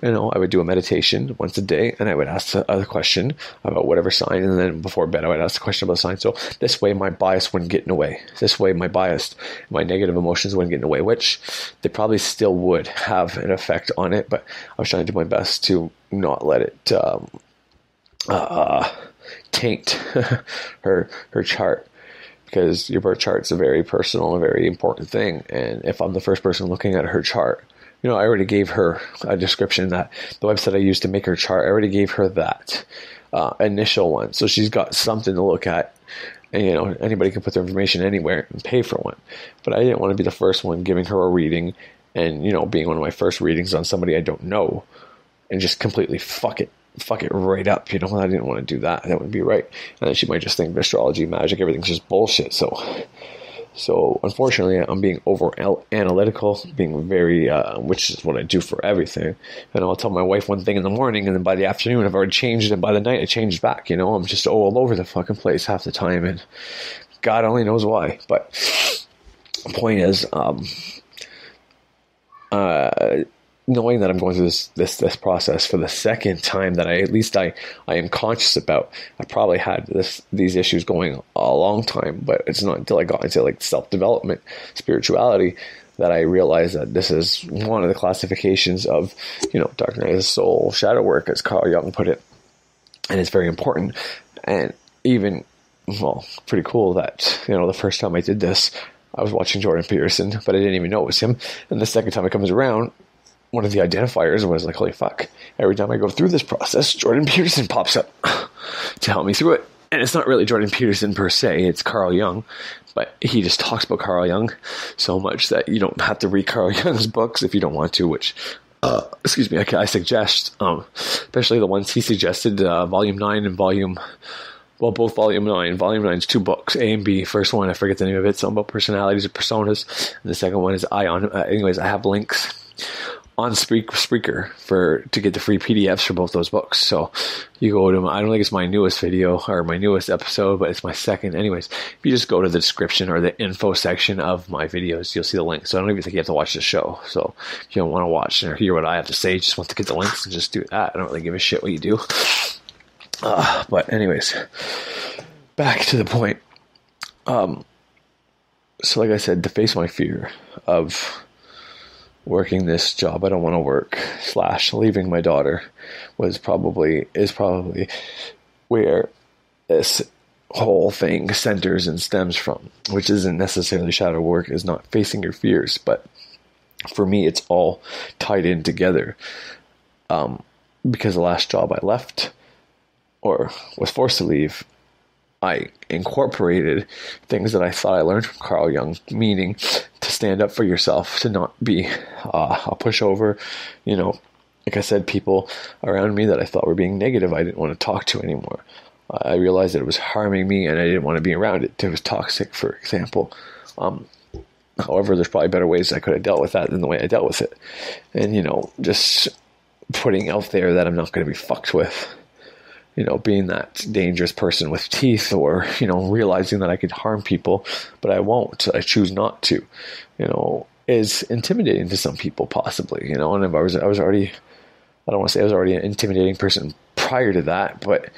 Speaker 3: I would do a meditation once a day, and I would ask a question about whatever sign, and then before bed I would ask the question about the sign. So this way my bias wouldn't get in the way. This way my negative emotions wouldn't get in the way, which they probably still would have an effect on it, but I was trying to do my best to not let it taint her chart, because your birth chart is a very personal and very important thing. And if I'm the first person looking at her chart, I already gave her a description, that the website I used to make her chart, I already gave her that initial one. So she's got something to look at. And, anybody can put their information anywhere and pay for one. But I didn't want to be the first one giving her a reading and, being one of my first readings on somebody I don't know and just completely fuck it right up. I didn't want to do that. That wouldn't be right. And then she might just think of astrology, magic, everything's just bullshit. So unfortunately, I'm being over analytical, being very, which is what I do for everything. And I'll tell my wife one thing in the morning, and then by the afternoon, I've already changed it. And by the night, I changed back. I'm just all over the fucking place half the time, and God only knows why. But the point is, knowing that I'm going through this process for the second time that I am conscious about. I probably had these issues going a long time, but it's not until I got into self-development, spirituality, that I realized that this is one of the classifications of, dark night of the soul, shadow work, as Carl Jung put it. And it's very important. And even, pretty cool that, the first time I did this, I was watching Jordan Peterson, but I didn't even know it was him. And the second time it comes around, one of the identifiers was like, holy fuck, every time I go through this process, Jordan Peterson pops up to help me through it. And it's not really Jordan Peterson per se, it's Carl Jung, but he just talks about Carl Jung so much that you don't have to read Carl Jung's books if you don't want to, which, I suggest, especially the ones he suggested, Volume 9 and both Volume 9. Volume 9 is 2 books, A and B. First one, I forget the name of it, something about personalities or personas, and the second one is Ion. Anyways, I have links on Spreaker to get the free PDFs for both those books. So you go to, I don't think it's my newest video or my newest episode, but it's my second. Anyways, if you just go to the description or the info section of my videos, you'll see the link. So I don't even think you have to watch the show. So if you don't want to watch or hear what I have to say, just want to get the links and just do that. I don't really give a shit what you do. But anyways, back to the point. So like I said, to face my fear of working this job I don't want to work / leaving my daughter is probably where this whole thing centers and stems from, which isn't necessarily shadow work, is not facing your fears, but for me it's all tied in together, because the last job I left or was forced to leave, I incorporated things that I thought I learned from Carl Jung, meaning to stand up for yourself, to not be a pushover. You know, like I said, people around me that I thought were being negative, I didn't want to talk to anymore. I realized that it was harming me and I didn't want to be around it. It was toxic, for example. However, there's probably better ways I could have dealt with that than the way I dealt with it. And, you know, just putting out there that I'm not going to be fucked with, you know, being that dangerous person with teeth, or, you know, realizing that I could harm people, but I won't. I choose not to, you know, is intimidating to some people, possibly, you know. And I was already, I don't want to say I was already an intimidating person prior to that, but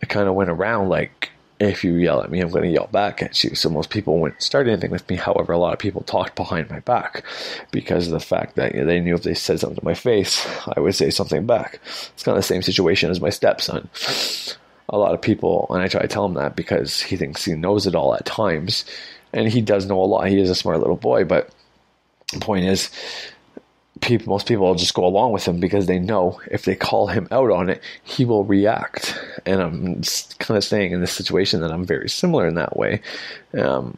Speaker 3: it kind of went around like, if you yell at me, I'm going to yell back at you. So most people wouldn't start anything with me. However, a lot of people talked behind my back because of the fact that, you know, they knew if they said something to my face, I would say something back. It's kind of the same situation as my stepson. A lot of people, and I try to tell him that because he thinks he knows it all at times, and he does know a lot. He is a smart little boy, but the point is, most people will just go along with him because they know if they call him out on it, he will react. And I'm just kind of saying in this situation that I'm very similar in that way. And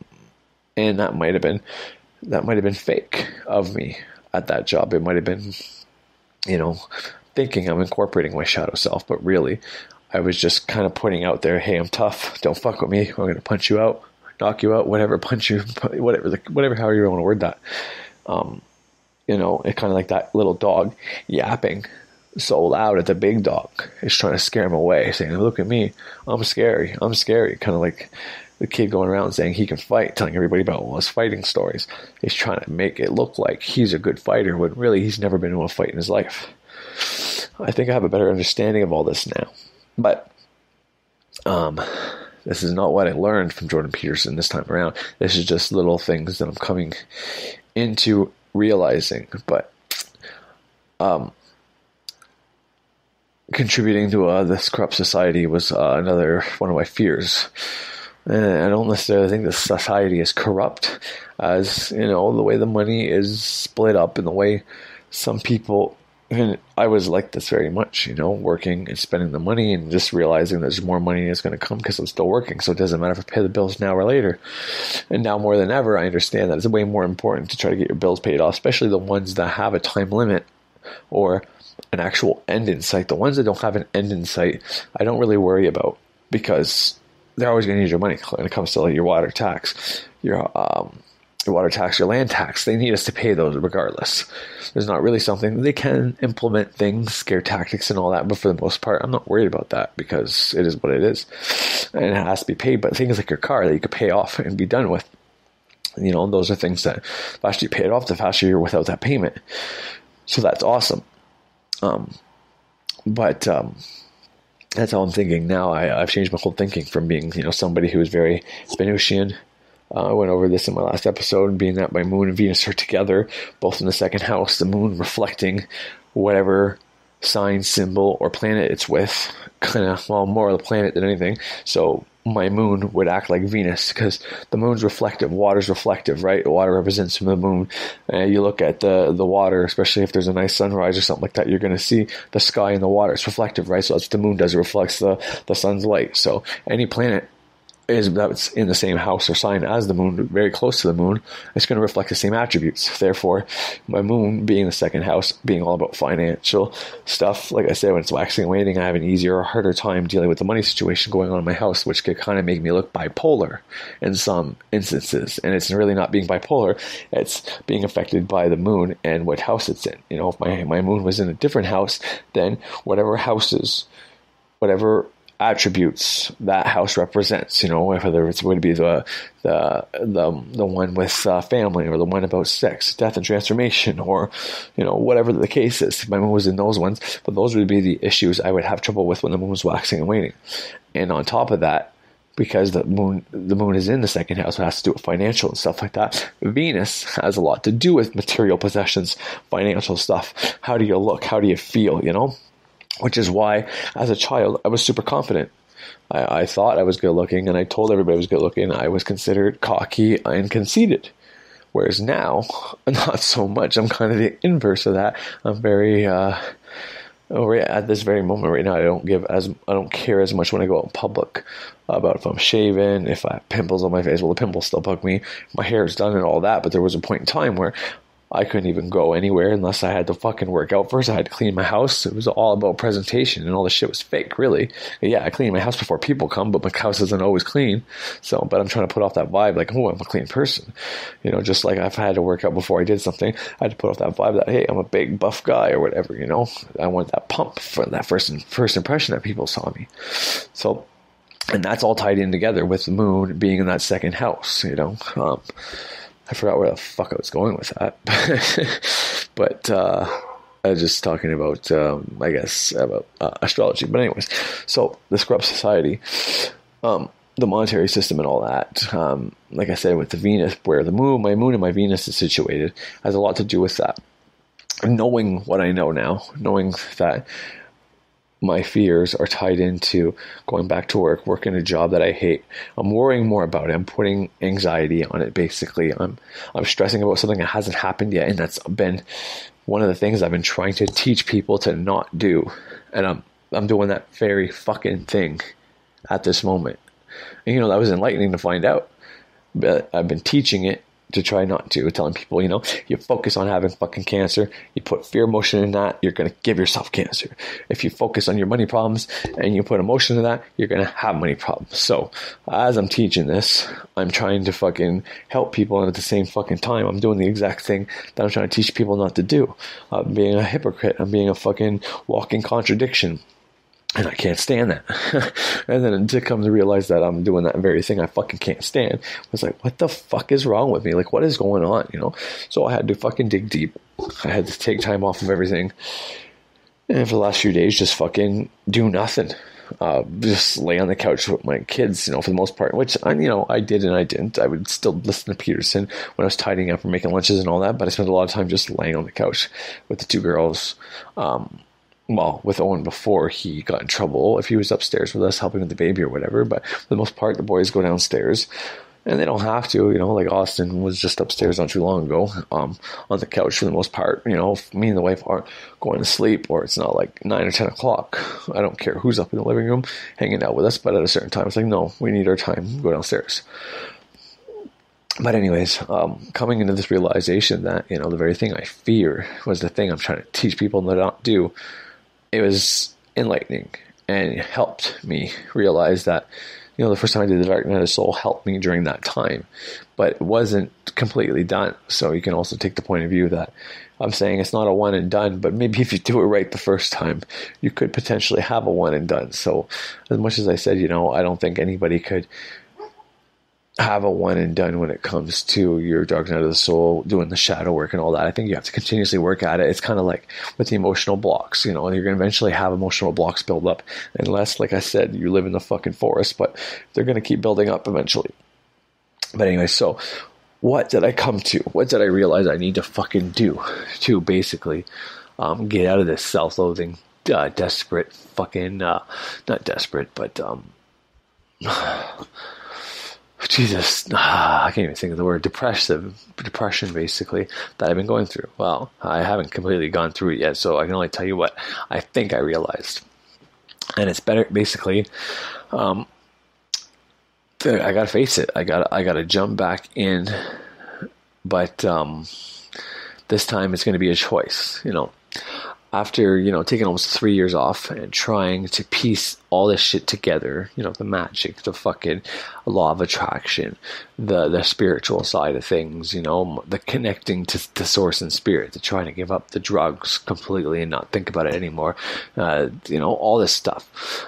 Speaker 3: that might have been fake of me at that job. It might have been, you know, thinking I'm incorporating my shadow self, but really I was just kind of putting out there, hey, I'm tough. Don't fuck with me. I'm going to punch you out, knock you out, whatever, punch you, whatever, however you want to word that. You know, it kind of like that little dog yapping so loud at the big dog. It's trying to scare him away, saying, look at me, I'm scary. Kind of like the kid going around saying he can fight, telling everybody about all his fighting stories. He's trying to make it look like he's a good fighter when really he's never been in a fight in his life. I think I have a better understanding of all this now. But this is not what I learned from Jordan Peterson this time around. This is just little things that I'm coming into realizing, but contributing to this corrupt society was another one of my fears. And I don't necessarily think the society is corrupt, as, you know, the way the money is split up and the way some people, and I was like this very much, you know, working and spending the money and just realizing there's more money that's going to come because I'm still working. So it doesn't matter if I pay the bills now or later. And now more than ever, I understand that it's way more important to try to get your bills paid off, especially the ones that have a time limit or an actual end in sight. The ones that don't have an end in sight, I don't really worry about because they're always going to need your money when it comes to like your water tax, your water tax, your land tax. They need us to pay those regardless. There's not really something they can implement things, scare tactics and all that, but for the most part, I'm not worried about that because it is what it is and it has to be paid. But things like your car that you could pay off and be done with, you know, those are things that the faster you pay it off, the faster you're without that payment. So that's awesome. But that's how I'm thinking now. I've changed my whole thinking from being, you know, somebody who is very Venusian. I went over this in my last episode, being that my moon and Venus are together, both in the second house, the moon reflecting whatever sign, symbol, or planet it's with, kind of, well, more of the planet than anything. So my moon would act like Venus because the moon's reflective, water's reflective, right? Water represents the moon. You look at the water, especially if there's a nice sunrise or something like that, you're going to see the sky and the water. It's reflective, right? So that's what the moon does. It reflects the sun's light. So any planet that's in the same house or sign as the moon, very close to the moon, it's going to reflect the same attributes. Therefore, my moon being the second house, being all about financial stuff, like I said, when it's waxing and waning, I have an easier or harder time dealing with the money situation going on in my house, which could kind of make me look bipolar in some instances. And it's really not being bipolar, it's being affected by the moon and what house it's in. You know, if my moon was in a different house, then whatever attributes that house represents, you know, whether it's going to be the one with family, or the one about sex, death, and transformation, or, you know, whatever the case is. My moon was in those ones, but those would be the issues I would have trouble with when the moon was waxing and waning. And on top of that, because the moon is in the second house, it has to do with financial and stuff like that. Venus has a lot to do with material possessions, financial stuff. How do you look? How do you feel? You know. Which is why, as a child, I was super confident. I thought I was good looking, and I told everybody I was good looking. I was considered cocky and conceited. Whereas now, not so much. I'm kind of the inverse of that. I'm very right at this very moment right now, I don't care as much when I go out in public about if I'm shaven, if I have pimples on my face. Well, the pimples still bug me. My hair is done and all that, but there was a point in time where I couldn't even go anywhere unless I had to fucking work out first. I had to clean my house. It was all about presentation, and all the shit was fake, really. Yeah, I clean my house before people come, but my house isn't always clean. So, but I'm trying to put off that vibe, like, oh, I'm a clean person. You know, just like if I had to work out before I did something, I had to put off that vibe that, hey, I'm a big buff guy or whatever, you know. I want that pump for that first impression that people saw me. So, and that's all tied in together with the moon being in that second house, you know. I forgot where the fuck I was going with that. But I was just talking about, I guess, about astrology. But anyways, so the Scrub Society, the monetary system and all that, like I said, with the Venus, where my moon and my Venus is situated, has a lot to do with that. Knowing what I know now, knowing that my fears are tied into going back to work, working a job that I hate. I'm worrying more about it. I'm putting anxiety on it, basically. I'm stressing about something that hasn't happened yet, and that's been one of the things I've been trying to teach people to not do. And I'm doing that very fucking thing at this moment. And, you know, that was enlightening to find out. But I've been teaching it to try not to, telling people, you know, you focus on having fucking cancer, you put fear emotion in that, you're going to give yourself cancer. If you focus on your money problems and you put emotion in that, you're going to have money problems. So as I'm teaching this, I'm trying to fucking help people, and at the same fucking time, I'm doing the exact thing that I'm trying to teach people not to do. I'm being a hypocrite. I'm being a fucking walking contradiction. And I can't stand that. And then to come to realize that I'm doing that very thing I fucking can't stand, I was like, what the fuck is wrong with me? Like, what is going on, you know? So I had to fucking dig deep. I had to take time off of everything. And for the last few days, just fucking do nothing. Just lay on the couch with my kids, you know, for the most part, which, you know, I did and I didn't. I would still listen to Peterson when I was tidying up and making lunches and all that, but I spent a lot of time just laying on the couch with the two girls. Well, with Owen before he got in trouble, if he was upstairs with us helping with the baby or whatever. But for the most part, the boys go downstairs, and they don't have to, you know, like Austin was just upstairs not too long ago, on the couch for the most part. You know, if me and the wife aren't going to sleep, or it's not like 9 or 10 o'clock, I don't care who's up in the living room hanging out with us, but at a certain time, it's like, no, we need our time, go downstairs. But anyways, coming into this realization that, you know, the very thing I fear was the thing I'm trying to teach people to not do. It was enlightening, and it helped me realize that, you know, the first time I did the Dark Night of the Soul helped me during that time, but it wasn't completely done. So you can also take the point of view that I'm saying it's not a one and done, but maybe if you do it right the first time, you could potentially have a one and done. So as much as I said, you know, I don't think anybody could have a one and done when it comes to your Dark Night of the Soul, doing the shadow work and all that. I think you have to continuously work at it. It's kind of like with the emotional blocks, you know, you're going to eventually have emotional blocks build up, unless, like I said, you live in the fucking forest, but they're going to keep building up eventually. But anyway, so what did I come to? What did I realize I need to fucking do to basically get out of this self-loathing, desperate fucking, not desperate, but Jesus, I can't even think of the word, depression, basically, that I've been going through. Well, I haven't completely gone through it yet, so I can only tell you what I think I realized. And it's better, basically, I gotta face it. I gotta jump back in, but this time it's gonna be a choice, you know. After, you know, taking almost 3 years off and trying to piece all this shit together, you know, the magic, the fucking law of attraction, the spiritual side of things, you know, the connecting to source and spirit, the trying to give up the drugs completely and not think about it anymore, you know, all this stuff.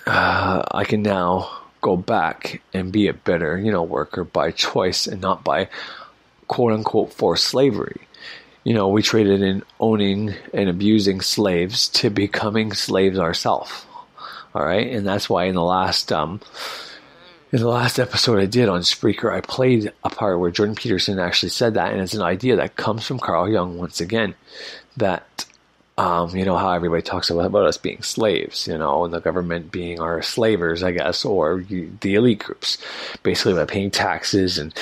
Speaker 3: I can now go back and be a better, you know, worker by choice and not by quote unquote forced slavery. You know, we traded in owning and abusing slaves to becoming slaves ourselves. All right. And that's why in the last episode I did on Spreaker, I played a part where Jordan Peterson actually said that. And it's an idea that comes from Carl Jung once again, that You know how everybody talks about us being slaves, you know, and the government being our slavers, I guess, or the elite groups, basically by paying taxes and,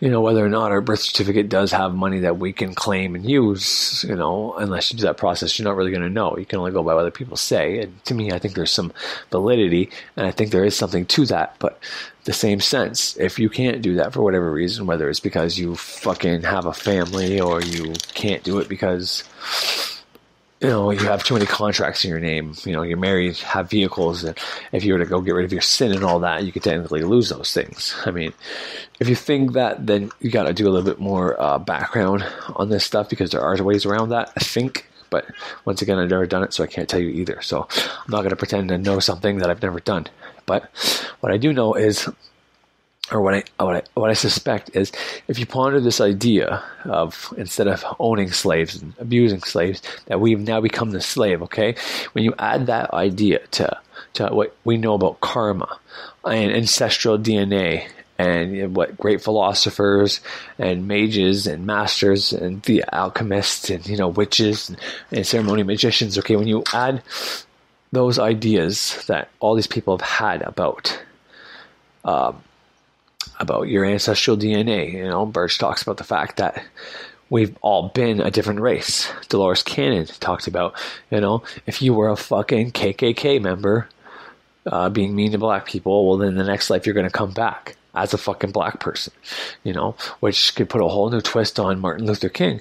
Speaker 3: you know, whether or not our birth certificate does have money that we can claim and use, you know, unless you do that process, you're not really going to know. You can only go by what other people say. And to me, I think there's some validity, and I think there is something to that. But the same sense, if you can't do that for whatever reason, whether it's because you fucking have a family or you can't do it because, you know, you have too many contracts in your name, you know, you're married, have vehicles, and if you were to go get rid of your sin and all that, you could technically lose those things. I mean, if you think that, then you got to do a little bit more background on this stuff, because there are ways around that, I think. But once again, I've never done it, so I can't tell you either. So I'm not going to pretend to know something that I've never done. But what I do know is, or what I suspect is, if you ponder this idea of, instead of owning slaves and abusing slaves, that we've now become the slave, okay? When you add that idea to what we know about karma and ancestral DNA, and what great philosophers and mages and masters and the alchemists and, you know, witches and ceremonial magicians, okay, when you add those ideas that all these people have had about your ancestral DNA, you know, Birch talks about the fact that we've all been a different race. Dolores Cannon talked about, you know, if you were a fucking KKK member being mean to black people, well, then the next life you're going to come back as a fucking black person, you know, which could put a whole new twist on Martin Luther King,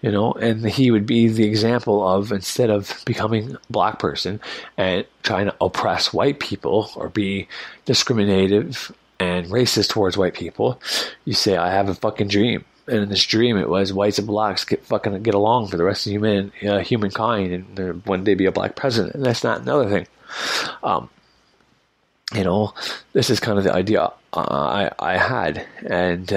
Speaker 3: you know, and he would be the example of, instead of becoming a black person and trying to oppress white people or be discriminative and racist towards white people, you say, I have a fucking dream. And in this dream, it was whites and blacks get along for the rest of humankind, and there one day be a black president. And that's not another thing. You know, this is kind of the idea I had, and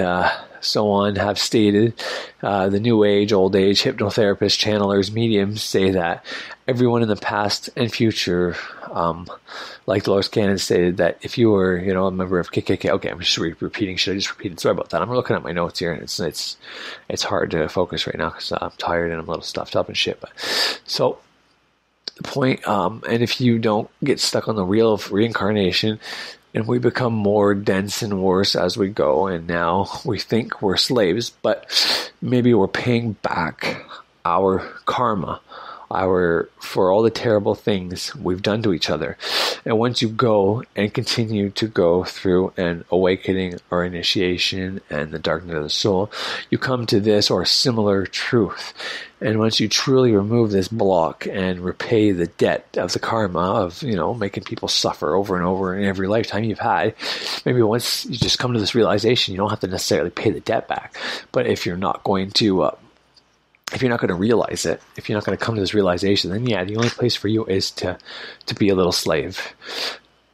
Speaker 3: so on have stated. The New Age, Old Age, hypnotherapists, channelers, mediums say that everyone in the past and future, like Dolores Cannon stated, that if you were, you know, a member of KKK, okay, I'm just repeating. Should I just repeat it? Sorry about that. I'm looking at my notes here, and it's hard to focus right now because I'm tired and I'm a little stuffed up and shit. But so. The point, and if you don't get stuck on the wheel of reincarnation, and we become more dense and worse as we go, and now we think we're slaves, but maybe we're paying back our karma, for all the terrible things we've done to each other. And once you go and continue to go through an awakening or initiation and the darkness of the soul, you come to this or similar truth. And once you truly remove this block and repay the debt of the karma of, you know, making people suffer over and over in every lifetime you've had, maybe once you just come to this realization, you don't have to necessarily pay the debt back. But if you're not going to realize it, if you're not going to come to this realization, then yeah, the only place for you is to be a little slave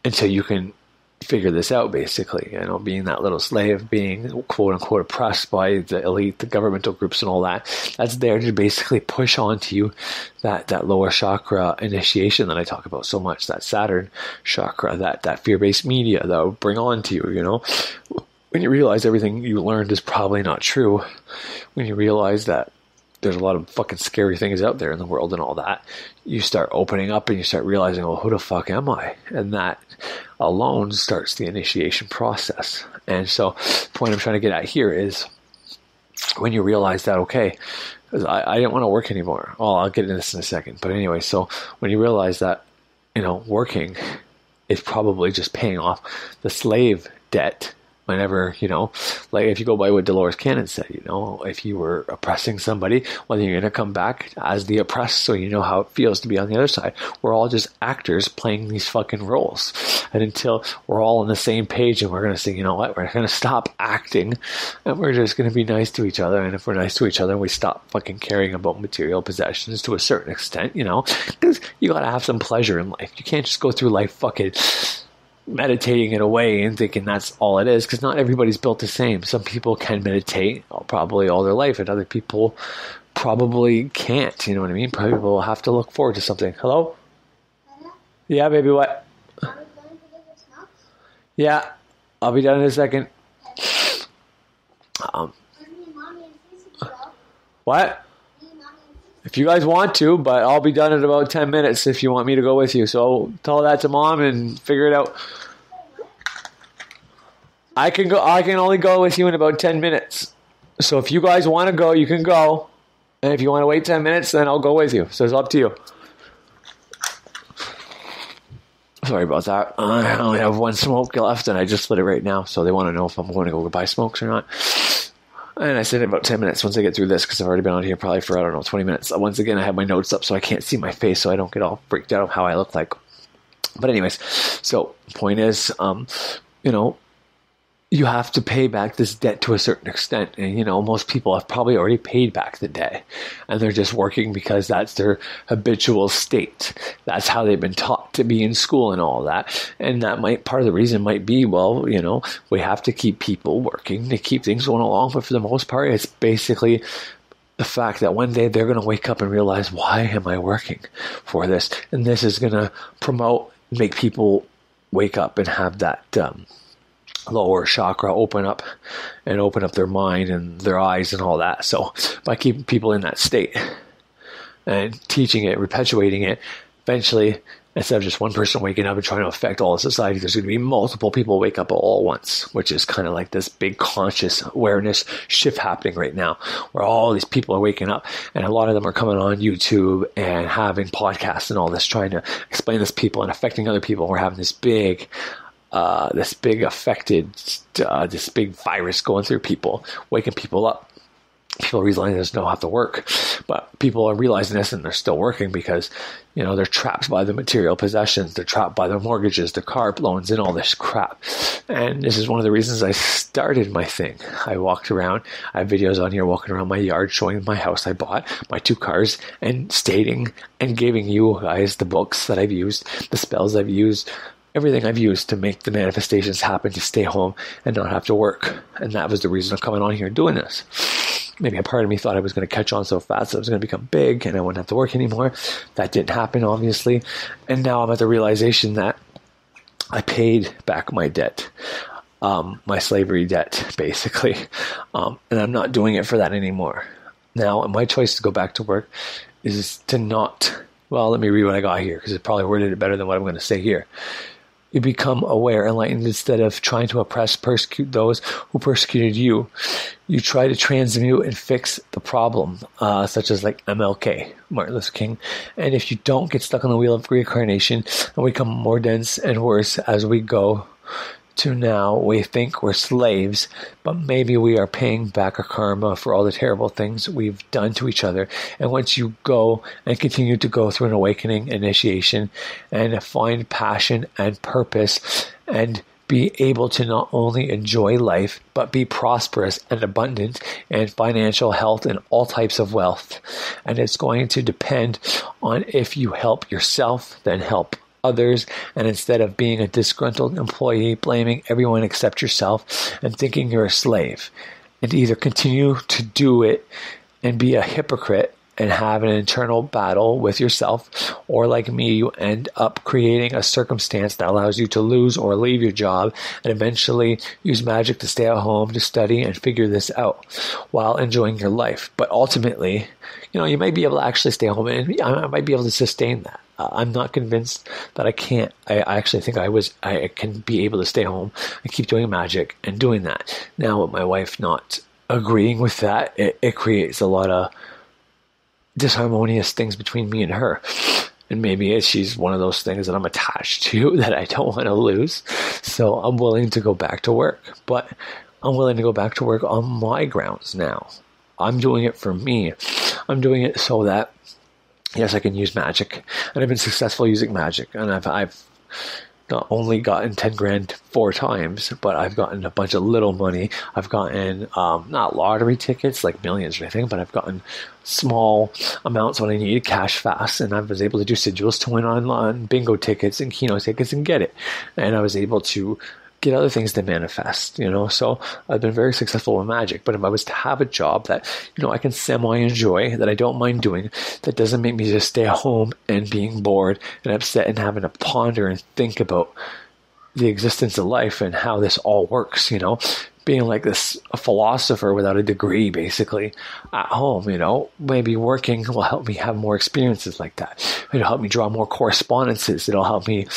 Speaker 3: until you can figure this out, basically. You know, being that little slave, being quote unquote oppressed by the elite, the governmental groups and all that, that's there to basically push onto you that lower chakra initiation that I talk about so much, that Saturn chakra, that fear-based media that will bring on to you, you know. When you realize everything you learned is probably not true, when you realize that there's a lot of fucking scary things out there in the world and all that, you start opening up and you start realizing, well, who the fuck am I? And that alone starts the initiation process. And so the point I'm trying to get at here is, when you realize that, okay, I didn't want to work anymore. Oh, I'll get into this in a second. But anyway, so when you realize that, you know, working is probably just paying off the slave debt. Whenever, you know, like if you go by what Dolores Cannon said, you know, if you were oppressing somebody, well, then you're going to come back as the oppressed, so you know how it feels to be on the other side. We're all just actors playing these fucking roles. And until we're all on the same page and we're going to say, you know what, we're going to stop acting and we're just going to be nice to each other. And if we're nice to each other, we stop fucking caring about material possessions to a certain extent, you know, because you got to have some pleasure in life. You can't just go through life fucking meditating it away and thinking that's all it is, because not everybody's built the same. Some people can meditate probably all their life, and other people probably can't. You know what I mean? Probably will have to look forward to something. Hello? Yeah, baby, what?
Speaker 2: Are we going to get the snacks?
Speaker 3: Yeah, I'll be done in a second.
Speaker 2: Me, Mommy, and Cece go.
Speaker 3: What?
Speaker 2: Me, Mommy, and
Speaker 3: if you guys want to, but I'll be done in about 10 minutes if you want me to go with you. So tell that to Mom and figure it out. I can only go with you in about 10 minutes. So if you guys want to go, you can go. And if you want to wait 10 minutes, then I'll go with you. So it's up to you. Sorry about that. I only have one smoke left, and I just lit it right now. So they want to know if I'm going to go buy smokes or not. And I said in about 10 minutes once I get through this, because I've already been on here probably for, 20 minutes. Once again, I have my notes up so I can't see my face, so I don't get all freaked out of how I look like. But anyways, so point is, you have to pay back this debt to a certain extent. And, most people have probably already paid back the debt. And they're just working because that's their habitual state. That's how they've been taught to be in school and all that. And that part of the reason might be, we have to keep people working to keep things going along. But for the most part, it's basically the fact that one day they're going to wake up and realize, why am I working for this? And this is going to make people wake up and have that, lower chakra open up their mind and their eyes and all that. So by keeping people in that state and teaching it, perpetuating it, eventually, instead of just one person waking up and trying to affect all of society, there's going to be multiple people wake up all at once, which is kind of like this big conscious awareness shift happening right now, where all these people are waking up, and a lot of them are coming on YouTube and having podcasts and all this, trying to explain this to people and affecting other people. We're having this big virus going through people, waking people up. People realizing there's no have to work, but people are realizing this and they're still working because, they're trapped by the material possessions. They're trapped by their mortgages, their car loans, and all this crap. And this is one of the reasons I started my thing. I walked around. I have videos on here walking around my yard showing my house I bought, my 2 cars, and stating and giving you guys the books that I've used, the spells I've used, everything I've used to make the manifestations happen, to stay home and not have to work. And that was the reason of coming on here and doing this. Maybe a part of me thought I was going to catch on so fast that I was going to become big and I wouldn't have to work anymore. That didn't happen, obviously. And now I'm at the realization that I paid back my debt, my slavery debt, basically. And I'm not doing it for that anymore. Now, my choice to go back to work is to not... Well, let me read what I got here, because it probably worded it better than what I'm going to say here. You become aware, enlightened, instead of trying to oppress, persecute those who persecuted you. You try to transmute and fix the problem, such as like MLK, Martin Luther King. And if you don't get stuck on the wheel of reincarnation and become more dense and worse as we go to now, we think we're slaves, but maybe we are paying back our karma for all the terrible things we've done to each other. And once you go and continue to go through an awakening, initiation, and find passion and purpose, and be able to not only enjoy life, but be prosperous and abundant and financial health and all types of wealth. And it's going to depend on if you help yourself, then help others, and instead of being a disgruntled employee, blaming everyone except yourself and thinking you're a slave, and either continue to do it and be a hypocrite and have an internal battle with yourself, or like me, you end up creating a circumstance that allows you to lose or leave your job and eventually use magic to stay at home, to study and figure this out while enjoying your life. But ultimately, you might be able to actually stay home, and I might be able to sustain that. I'm not convinced that I can't. I actually think I can be able to stay home and keep doing magic and doing that. Now, with my wife not agreeing with that, it creates a lot of disharmonious things between me and her. And maybe she's one of those things that I'm attached to that I don't want to lose. So I'm willing to go back to work. But I'm willing to go back to work on my grounds now. I'm doing it for me. I'm doing it so that, yes, I can use magic. And I've been successful using magic. And I've not only gotten 10 grand 4 times, but I've gotten a bunch of little money. I've gotten, not lottery tickets, like millions or anything, but I've gotten small amounts when I needed cash fast. And I was able to do sigils to win on bingo tickets and Keno tickets and get it. And I was able to get other things to manifest, So I've been very successful with magic. But if I was to have a job that, I can semi-enjoy, that I don't mind doing, that doesn't make me just stay at home and being bored and upset and having to ponder and think about the existence of life and how this all works, being like this a philosopher without a degree, basically, at home. Maybe working will help me have more experiences like that. It'll help me draw more correspondences. It'll help me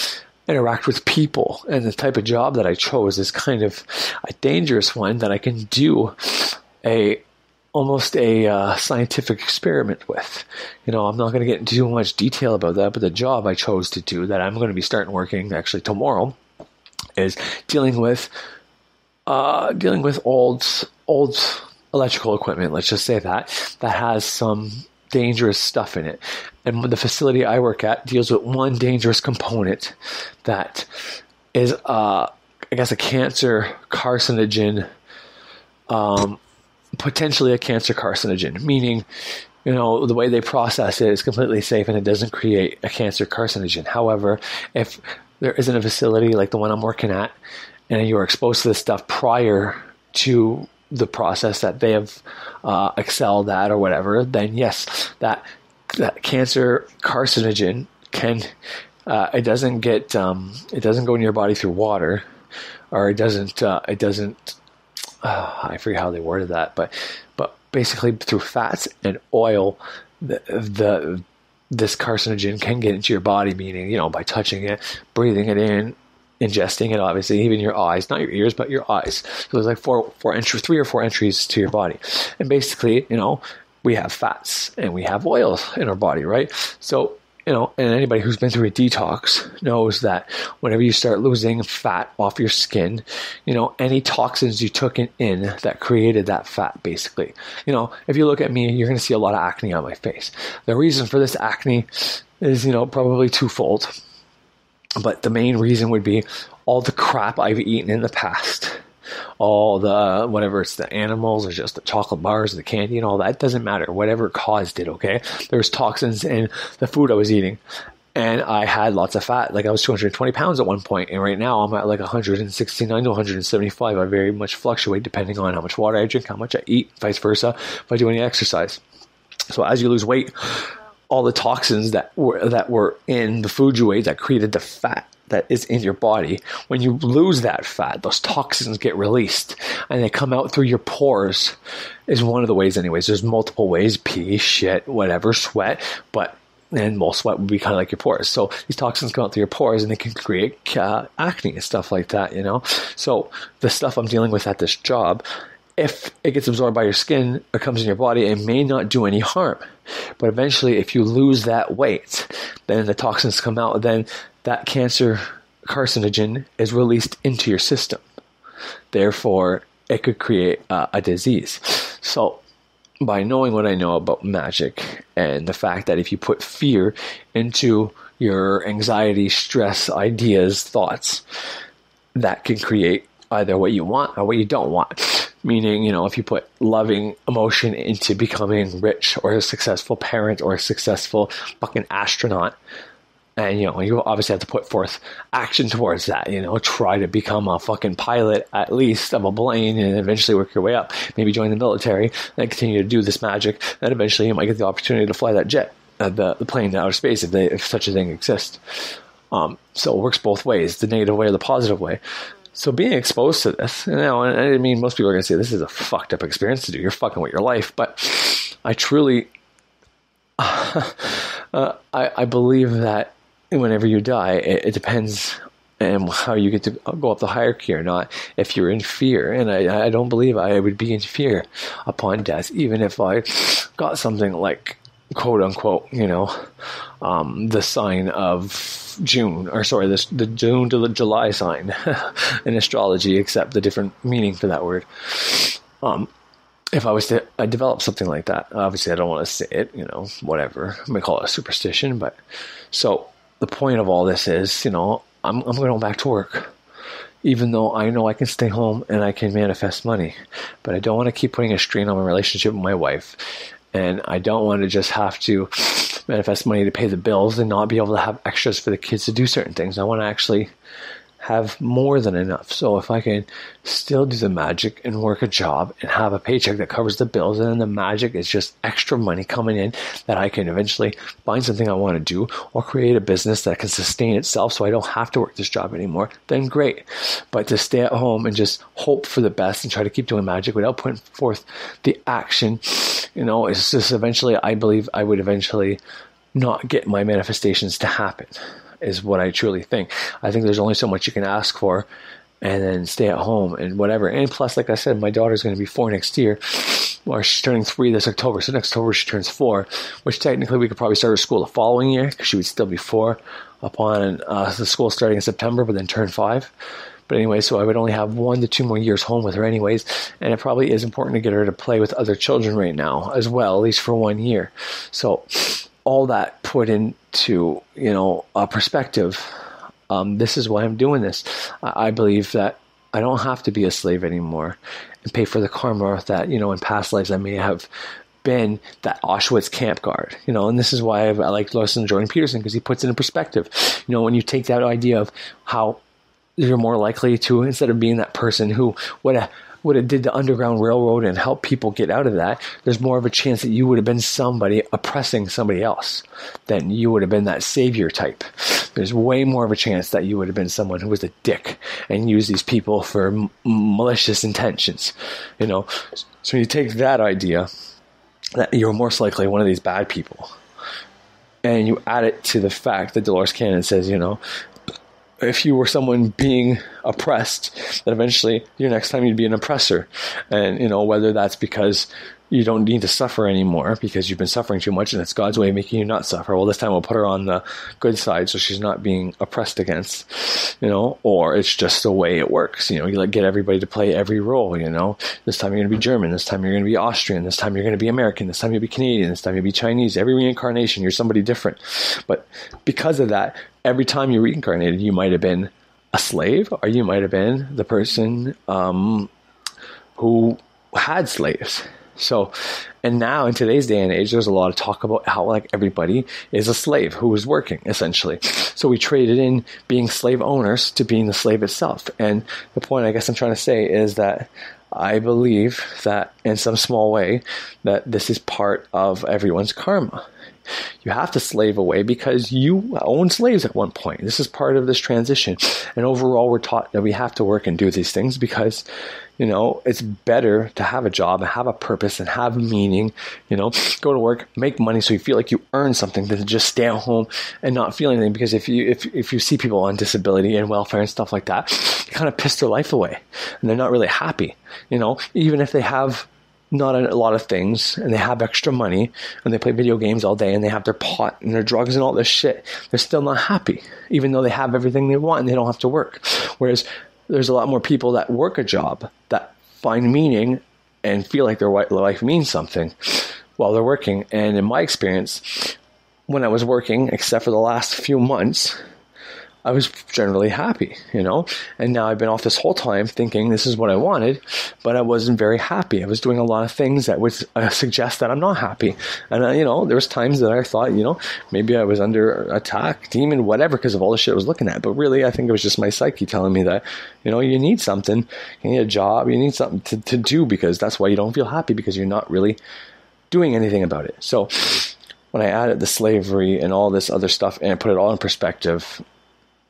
Speaker 3: interact with people. And the type of job that I chose is kind of a dangerous one that I can do almost a scientific experiment with. I'm not going to get into too much detail about that, but the job I chose to do that I'm going to be starting working actually tomorrow is dealing with old electrical equipment. Let's just say that has some dangerous stuff in it. And the facility I work at deals with one dangerous component that is, I guess, a cancer carcinogen, potentially a cancer carcinogen, meaning, the way they process it is completely safe and it doesn't create a cancer carcinogen. However, if there isn't a facility like the one I'm working at and you are exposed to this stuff prior to the process that they have excelled at or whatever, then yes, that cancer carcinogen can, it doesn't go in your body through water, or it doesn't, I forget how they worded that, but basically through fats and oil, this carcinogen can get into your body, meaning, by touching it, breathing it in, ingesting it, obviously, even your eyes, not your ears, but your eyes. So there's like 3 or 4 entries to your body. And basically, we have fats and we have oils in our body, right? So, and anybody who's been through a detox knows that whenever you start losing fat off your skin, any toxins you took in that created that fat, basically. If you look at me, you're going to see a lot of acne on my face. The reason for this acne is, probably twofold. But the main reason would be all the crap I've eaten in the past. All the, whatever it's the animals or just the chocolate bars, the candy and all that, it doesn't matter. Whatever caused it, okay? There's toxins in the food I was eating. And I had lots of fat. Like I was 220 pounds at one point. And right now I'm at like 169 to 175. I very much fluctuate depending on how much water I drink, how much I eat, vice versa, if I do any exercise. So as you lose weight, all the toxins that were in the food you ate that created the fat that is in your body, when you lose that fat, those toxins get released and they come out through your pores, is one of the ways anyways. There's multiple ways: pee, shit, whatever, sweat, and most sweat would be kind of like your pores. So these toxins come out through your pores and they can create acne and stuff like that, So the stuff I'm dealing with at this job, if it gets absorbed by your skin or comes in your body, it may not do any harm. But eventually, if you lose that weight, then the toxins come out, then that cancer carcinogen is released into your system. Therefore, it could create a disease. So by knowing what I know about magic and the fact that if you put fear into your anxiety, stress, ideas, thoughts, that can create either what you want or what you don't want. Meaning, if you put loving emotion into becoming rich or a successful parent or a successful fucking astronaut, and, you obviously have to put forth action towards that, try to become a fucking pilot, at least, of a plane, and eventually work your way up. Maybe join the military, and continue to do this magic, and eventually you might get the opportunity to fly that jet, the plane in outer space, if such a thing exists. So it works both ways, the negative way or the positive way. So being exposed to this, and I mean, most people are going to say this is a fucked up experience to do. You're fucking with your life. But I truly, I believe that whenever you die, it depends on how you get to go up the hierarchy or not, if you're in fear. And I don't believe I would be in fear upon death, even if I got something like, quote unquote, the sign of June, or sorry, the June to the July sign in astrology, except the different meaning for that word. If I was to develop something like that, obviously I don't want to say it, whatever. I may call it a superstition, but so the point of all this is, I'm going back to work, even though I know I can stay home and I can manifest money, but I don't want to keep putting a strain on my relationship with my wife. And I don't want to just have to manifest money to pay the bills and not be able to have extras for the kids to do certain things. I want to actually have more than enough. So if I can still do the magic and work a job and have a paycheck that covers the bills, and then the magic is just extra money coming in that I can eventually find something I want to do or create a business that can sustain itself so I don't have to work this job anymore, then great. But to stay at home and just hope for the best and try to keep doing magic without putting forth the action, it's just eventually, I believe I would eventually not get my manifestations to happen, is what I truly think. I think there's only so much you can ask for and then stay at home and whatever. And plus, like I said, my daughter's going to be 4 next year, or she's turning 3 this October. So next October she turns 4, which technically we could probably start her school the following year because she would still be 4 upon the school starting in September, but then turn 5. But anyway, so I would only have 1 to 2 more years home with her anyways. And it probably is important to get her to play with other children right now as well, at least for 1 year. So all that put into, a perspective, this is why I'm doing this. I believe that I don't have to be a slave anymore and pay for the karma that, in past lives I may have been that Auschwitz camp guard, and this is why I like listening to Jordan Peterson, because he puts it in perspective. When you take that idea of how you're more likely to, instead of being that person who would have did the Underground Railroad and helped people get out of that, there's more of a chance that you would have been somebody oppressing somebody else than you would have been that savior type. There's way more of a chance that you would have been someone who was a dick and used these people for malicious intentions. So you take that idea that you're most likely one of these bad people, and you add it to the fact that Dolores Cannon says, if you were someone being oppressed, that eventually your next time you'd be an oppressor. And, whether that's because you don't need to suffer anymore because you've been suffering too much and it's God's way of making you not suffer. Well, this time we'll put her on the good side so she's not being oppressed against, or it's just the way it works. You get everybody to play every role, This time you're going to be German. This time you're going to be Austrian. This time you're going to be American. This time you'll be Canadian. This time you'll be Chinese. Every reincarnation, you're somebody different. But because of that, every time you reincarnated, you might have been a slave, or you might have been the person who had slaves. So, and now in today's day and age, there's a lot of talk about how everybody is a slave who is working, essentially. So we traded in being slave owners to being the slave itself. And the point I guess I'm trying to say is that I believe that in some small way that this is part of everyone's karma. You have to slave away because you own slaves at one point. This is part of this transition. And overall, we're taught that we have to work and do these things because, it's better to have a job and have a purpose and have meaning, go to work, make money so you feel like you earn something than to just stay at home and not feel anything. Because if you see people on disability and welfare and stuff like that, you kind of piss their life away and they're not really happy, even if they have not a lot of things and they have extra money and they play video games all day and they have their pot and their drugs and all this shit, they're still not happy, even though they have everything they want and they don't have to work. Whereas there's a lot more people that work a job that find meaning and feel like their life means something while they're working. And in my experience, when I was working, except for the last few months, I was generally happy, and now I've been off this whole time thinking this is what I wanted, but I wasn't very happy. I was doing a lot of things that would suggest that I'm not happy. And, there was times that I thought, maybe I was under attack, demon, whatever, because of all the shit I was looking at. But really, I think it was just my psyche telling me that, you need something, you need a job, you need something to do, because that's why you don't feel happy, because you're not really doing anything about it. So when I added the slavery and all this other stuff and I put it all in perspective,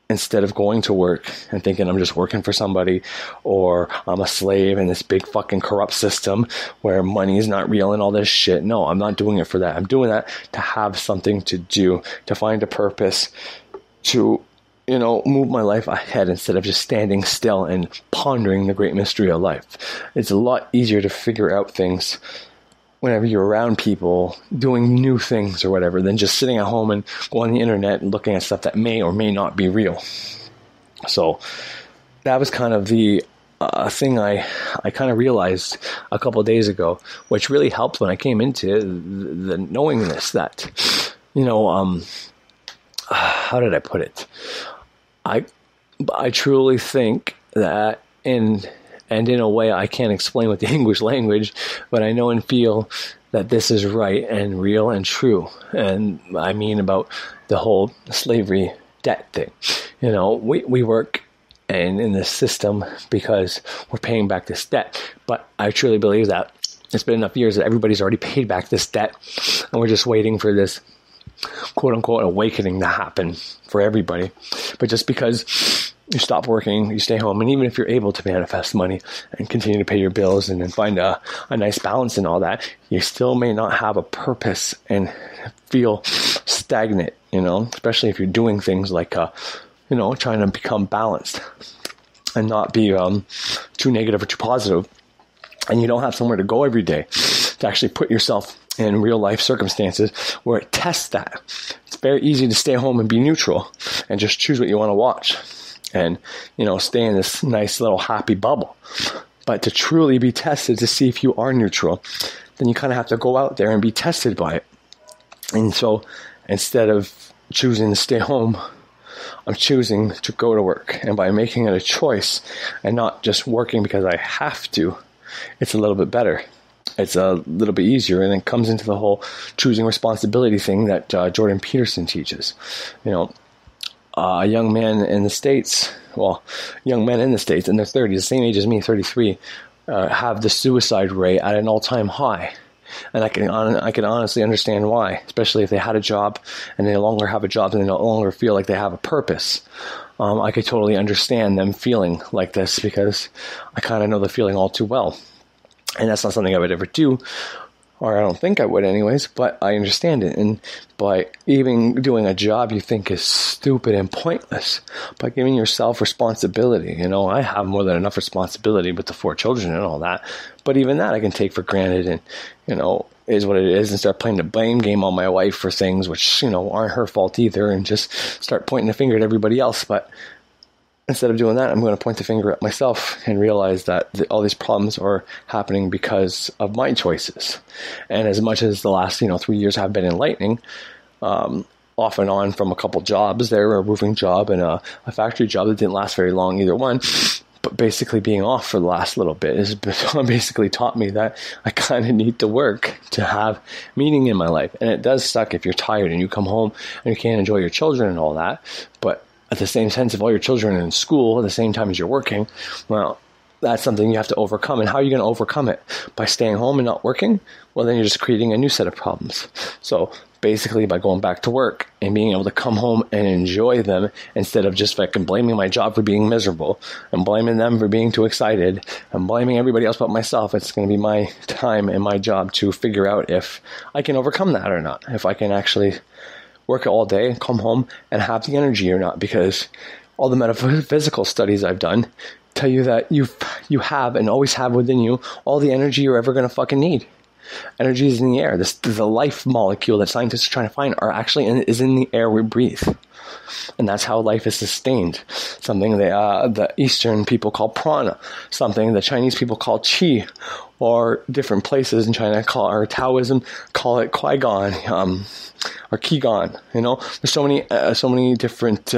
Speaker 3: instead of going to work and thinking I'm just working for somebody or I'm a slave in this big fucking corrupt system where money is not real and all this shit. No, I'm not doing it for that. I'm doing that to have something to do, to find a purpose, to, move my life ahead instead of just standing still and pondering the great mystery of life. It's a lot easier to figure out things whenever you're around people doing new things or whatever than just sitting at home and going on the internet and looking at stuff that may or may not be real. So that was kind of the thing I kind of realized a couple of days ago, which really helped when I came into the knowingness that, how did I put it? I truly think that in a way I can't explain with the English language, but I know and feel that this is right and real and true. And I mean about the whole slavery debt thing. We work
Speaker 1: and in this system because we're paying back this debt. But I truly believe that it's been enough years that everybody's already paid back this debt, and we're just waiting for this quote-unquote awakening to happen for everybody. But just because you stop working, you stay home, and even if you're able to manifest money and continue to pay your bills and then find a nice balance and all that, you still may not have a purpose and feel stagnant, especially if you're doing things like, trying to become balanced and not be too negative or too positive. And you don't have somewhere to go every day to actually put yourself in real life circumstances where it tests that. It's very easy to stay home and be neutral and just choose what you want to watch and, stay in this nice little happy bubble. But to truly be tested to see if you are neutral, then you kind of have to go out there and be tested by it. And so instead of choosing to stay home, I'm choosing to go to work. And by making it a choice and not just working because I have to, it's a little bit better. It's a little bit easier, and it comes into the whole choosing responsibility thing that Jordan Peterson teaches. Young men in the States in their 30s, the same age as me, 33, have the suicide rate at an all-time high. And I can honestly understand why, especially if they had a job and they no longer have a job and they no longer feel like they have a purpose. I could totally understand them feeling like this because I kind of know the feeling all too well. And that's not something I would ever do, or I don't think I would anyways, but I understand it. And by even doing a job you think is stupid and pointless, by giving yourself responsibility, I have more than enough responsibility with the 4 children and all that, but even that I can take for granted and, is what it is, and start playing the blame game on my wife for things which, aren't her fault either, and just start pointing the finger at everybody else. But instead of doing that, I'm going to point the finger at myself and realize that all these problems are happening because of my choices. And as much as the last, 3 years have been enlightening, off and on from a couple jobs there, a roofing job and a factory job that didn't last very long, either one, but basically being off for the last little bit has basically taught me that I kind of need to work to have meaning in my life. And it does suck if you're tired and you come home and you can't enjoy your children and all that, but at the same sense, if all your children are in school at the same time as you're working, well, that's something you have to overcome. And how are you going to overcome it? By staying home and not working? Well, then you're just creating a new set of problems. So basically, by going back to work and being able to come home and enjoy them instead of just fucking blaming my job for being miserable and blaming them for being too excited and blaming everybody else but myself, it's going to be my time and my job to figure out if I can overcome that or not, if I can actually work all day and come home and have the energy or not, because all the metaphysical studies I've done tell you that you have and always have within you all the energy you're ever going to fucking need. Energy is in the air. The life molecule that scientists are trying to find is in the air we breathe. And that's how life is sustained. Something the Eastern people call prana, something the Chinese people call qi, or different places in China or Taoism call it Qui-Gon, or Qigong. There's so many different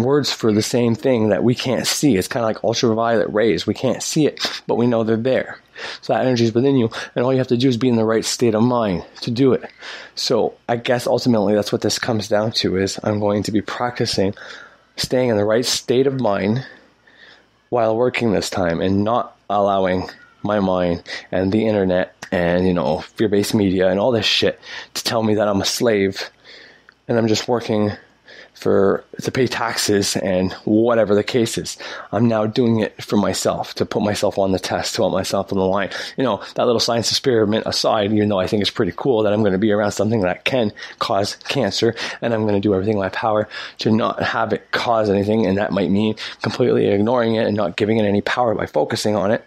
Speaker 1: words for the same thing that we can't see. It's kind of like ultraviolet rays. We can't see it, but we know they're there. So that energy is within you, and all you have to do is be in the right state of mind to do it. So I guess ultimately that's what this comes down to, is I'm going to be practicing staying in the right state of mind while working this time and not allowing my mind and the internet and, fear-based media and all this shit to tell me that I'm a slave and I'm just working to pay taxes and whatever the case is. I'm now doing it for myself, to put myself on the test, to put myself on the line. That little science experiment aside, even though I think it's pretty cool that I'm going to be around something that can cause cancer, and I'm going to do everything in my power to not have it cause anything, and that might mean completely ignoring it and not giving it any power by focusing on it,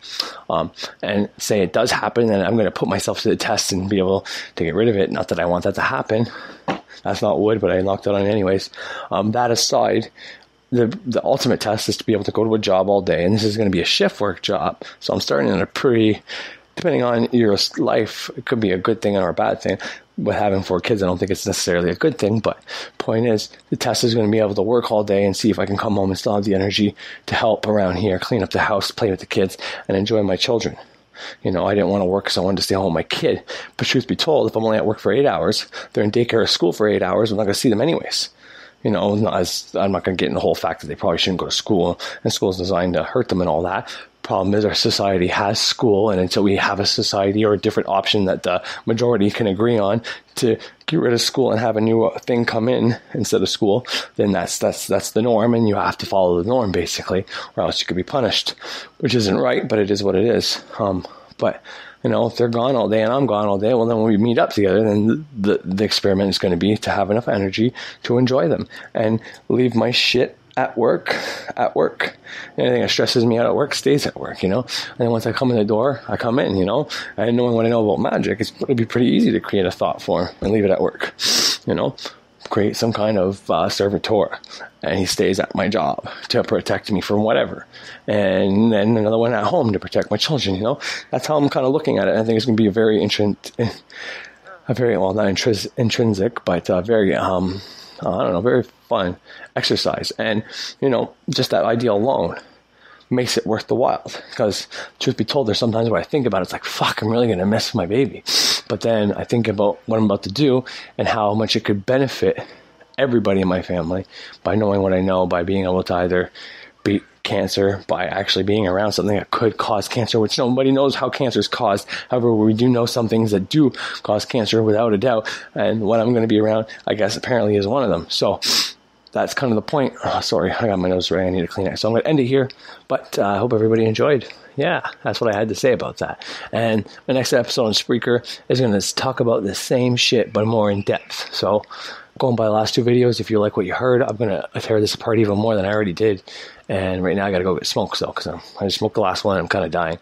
Speaker 1: and say it does happen, and I'm going to put myself to the test and be able to get rid of it. Not that I want that to happen. That's not wood, but I knocked it on anyways. That aside, the ultimate test is to be able to go to a job all day, and this is going to be a shift work job. So I'm starting in depending on your life, it could be a good thing or a bad thing. With having 4 kids, I don't think it's necessarily a good thing, but point is, the test is going to be able to work all day and see if I can come home and still have the energy to help around here, clean up the house, play with the kids, and enjoy my children. I didn't want to work because I wanted to stay home with my kid. But truth be told, if I'm only at work for 8 hours, they're in daycare or school for 8 hours, I'm not going to see them anyways. I'm not going to get in the whole fact that they probably shouldn't go to school, and school is designed to hurt them and all that. Problem is, our society has school, and until we have a society or a different option that the majority can agree on to get rid of school and have a new thing come in instead of school, then that's the norm, and you have to follow the norm basically, or else you could be punished, which isn't right, but it is what it is. But if they're gone all day and I'm gone all day, well, then when we meet up together, then the experiment is going to be to have enough energy to enjoy them and leave my shit at work. Anything that stresses me out at work stays at work, And then once I come in the door, I come in, And knowing what I know about magic, it's going to be pretty easy to create a thought form and leave it at work, Create some kind of servitor, and he stays at my job to protect me from whatever. And then another one at home to protect my children, That's how I'm kind of looking at it. I think it's going to be a very not intrinsic, but very, very fun exercise. And, just that idea alone makes it worth the while. Because, truth be told, there's sometimes where I think about it, it's like, fuck, I'm really going to miss my baby. But then I think about what I'm about to do and how much it could benefit everybody in my family by knowing what I know, by being able to either beat cancer, by actually being around something that could cause cancer, which nobody knows how cancer is caused. However, we do know some things that do cause cancer without a doubt. And what I'm going to be around, I guess, apparently is one of them. So that's kind of the point. Oh, sorry, I got my nose right. I need to clean it. So I'm going to end it here. But I hope everybody enjoyed. Yeah, that's what I had to say about that. And my next episode on Spreaker is going to talk about the same shit, but more in depth. So going by the last two videos, if you like what you heard, I'm going to tear this apart even more than I already did. And right now I got to go get smoked, because I just smoked the last one and I'm kind of dying.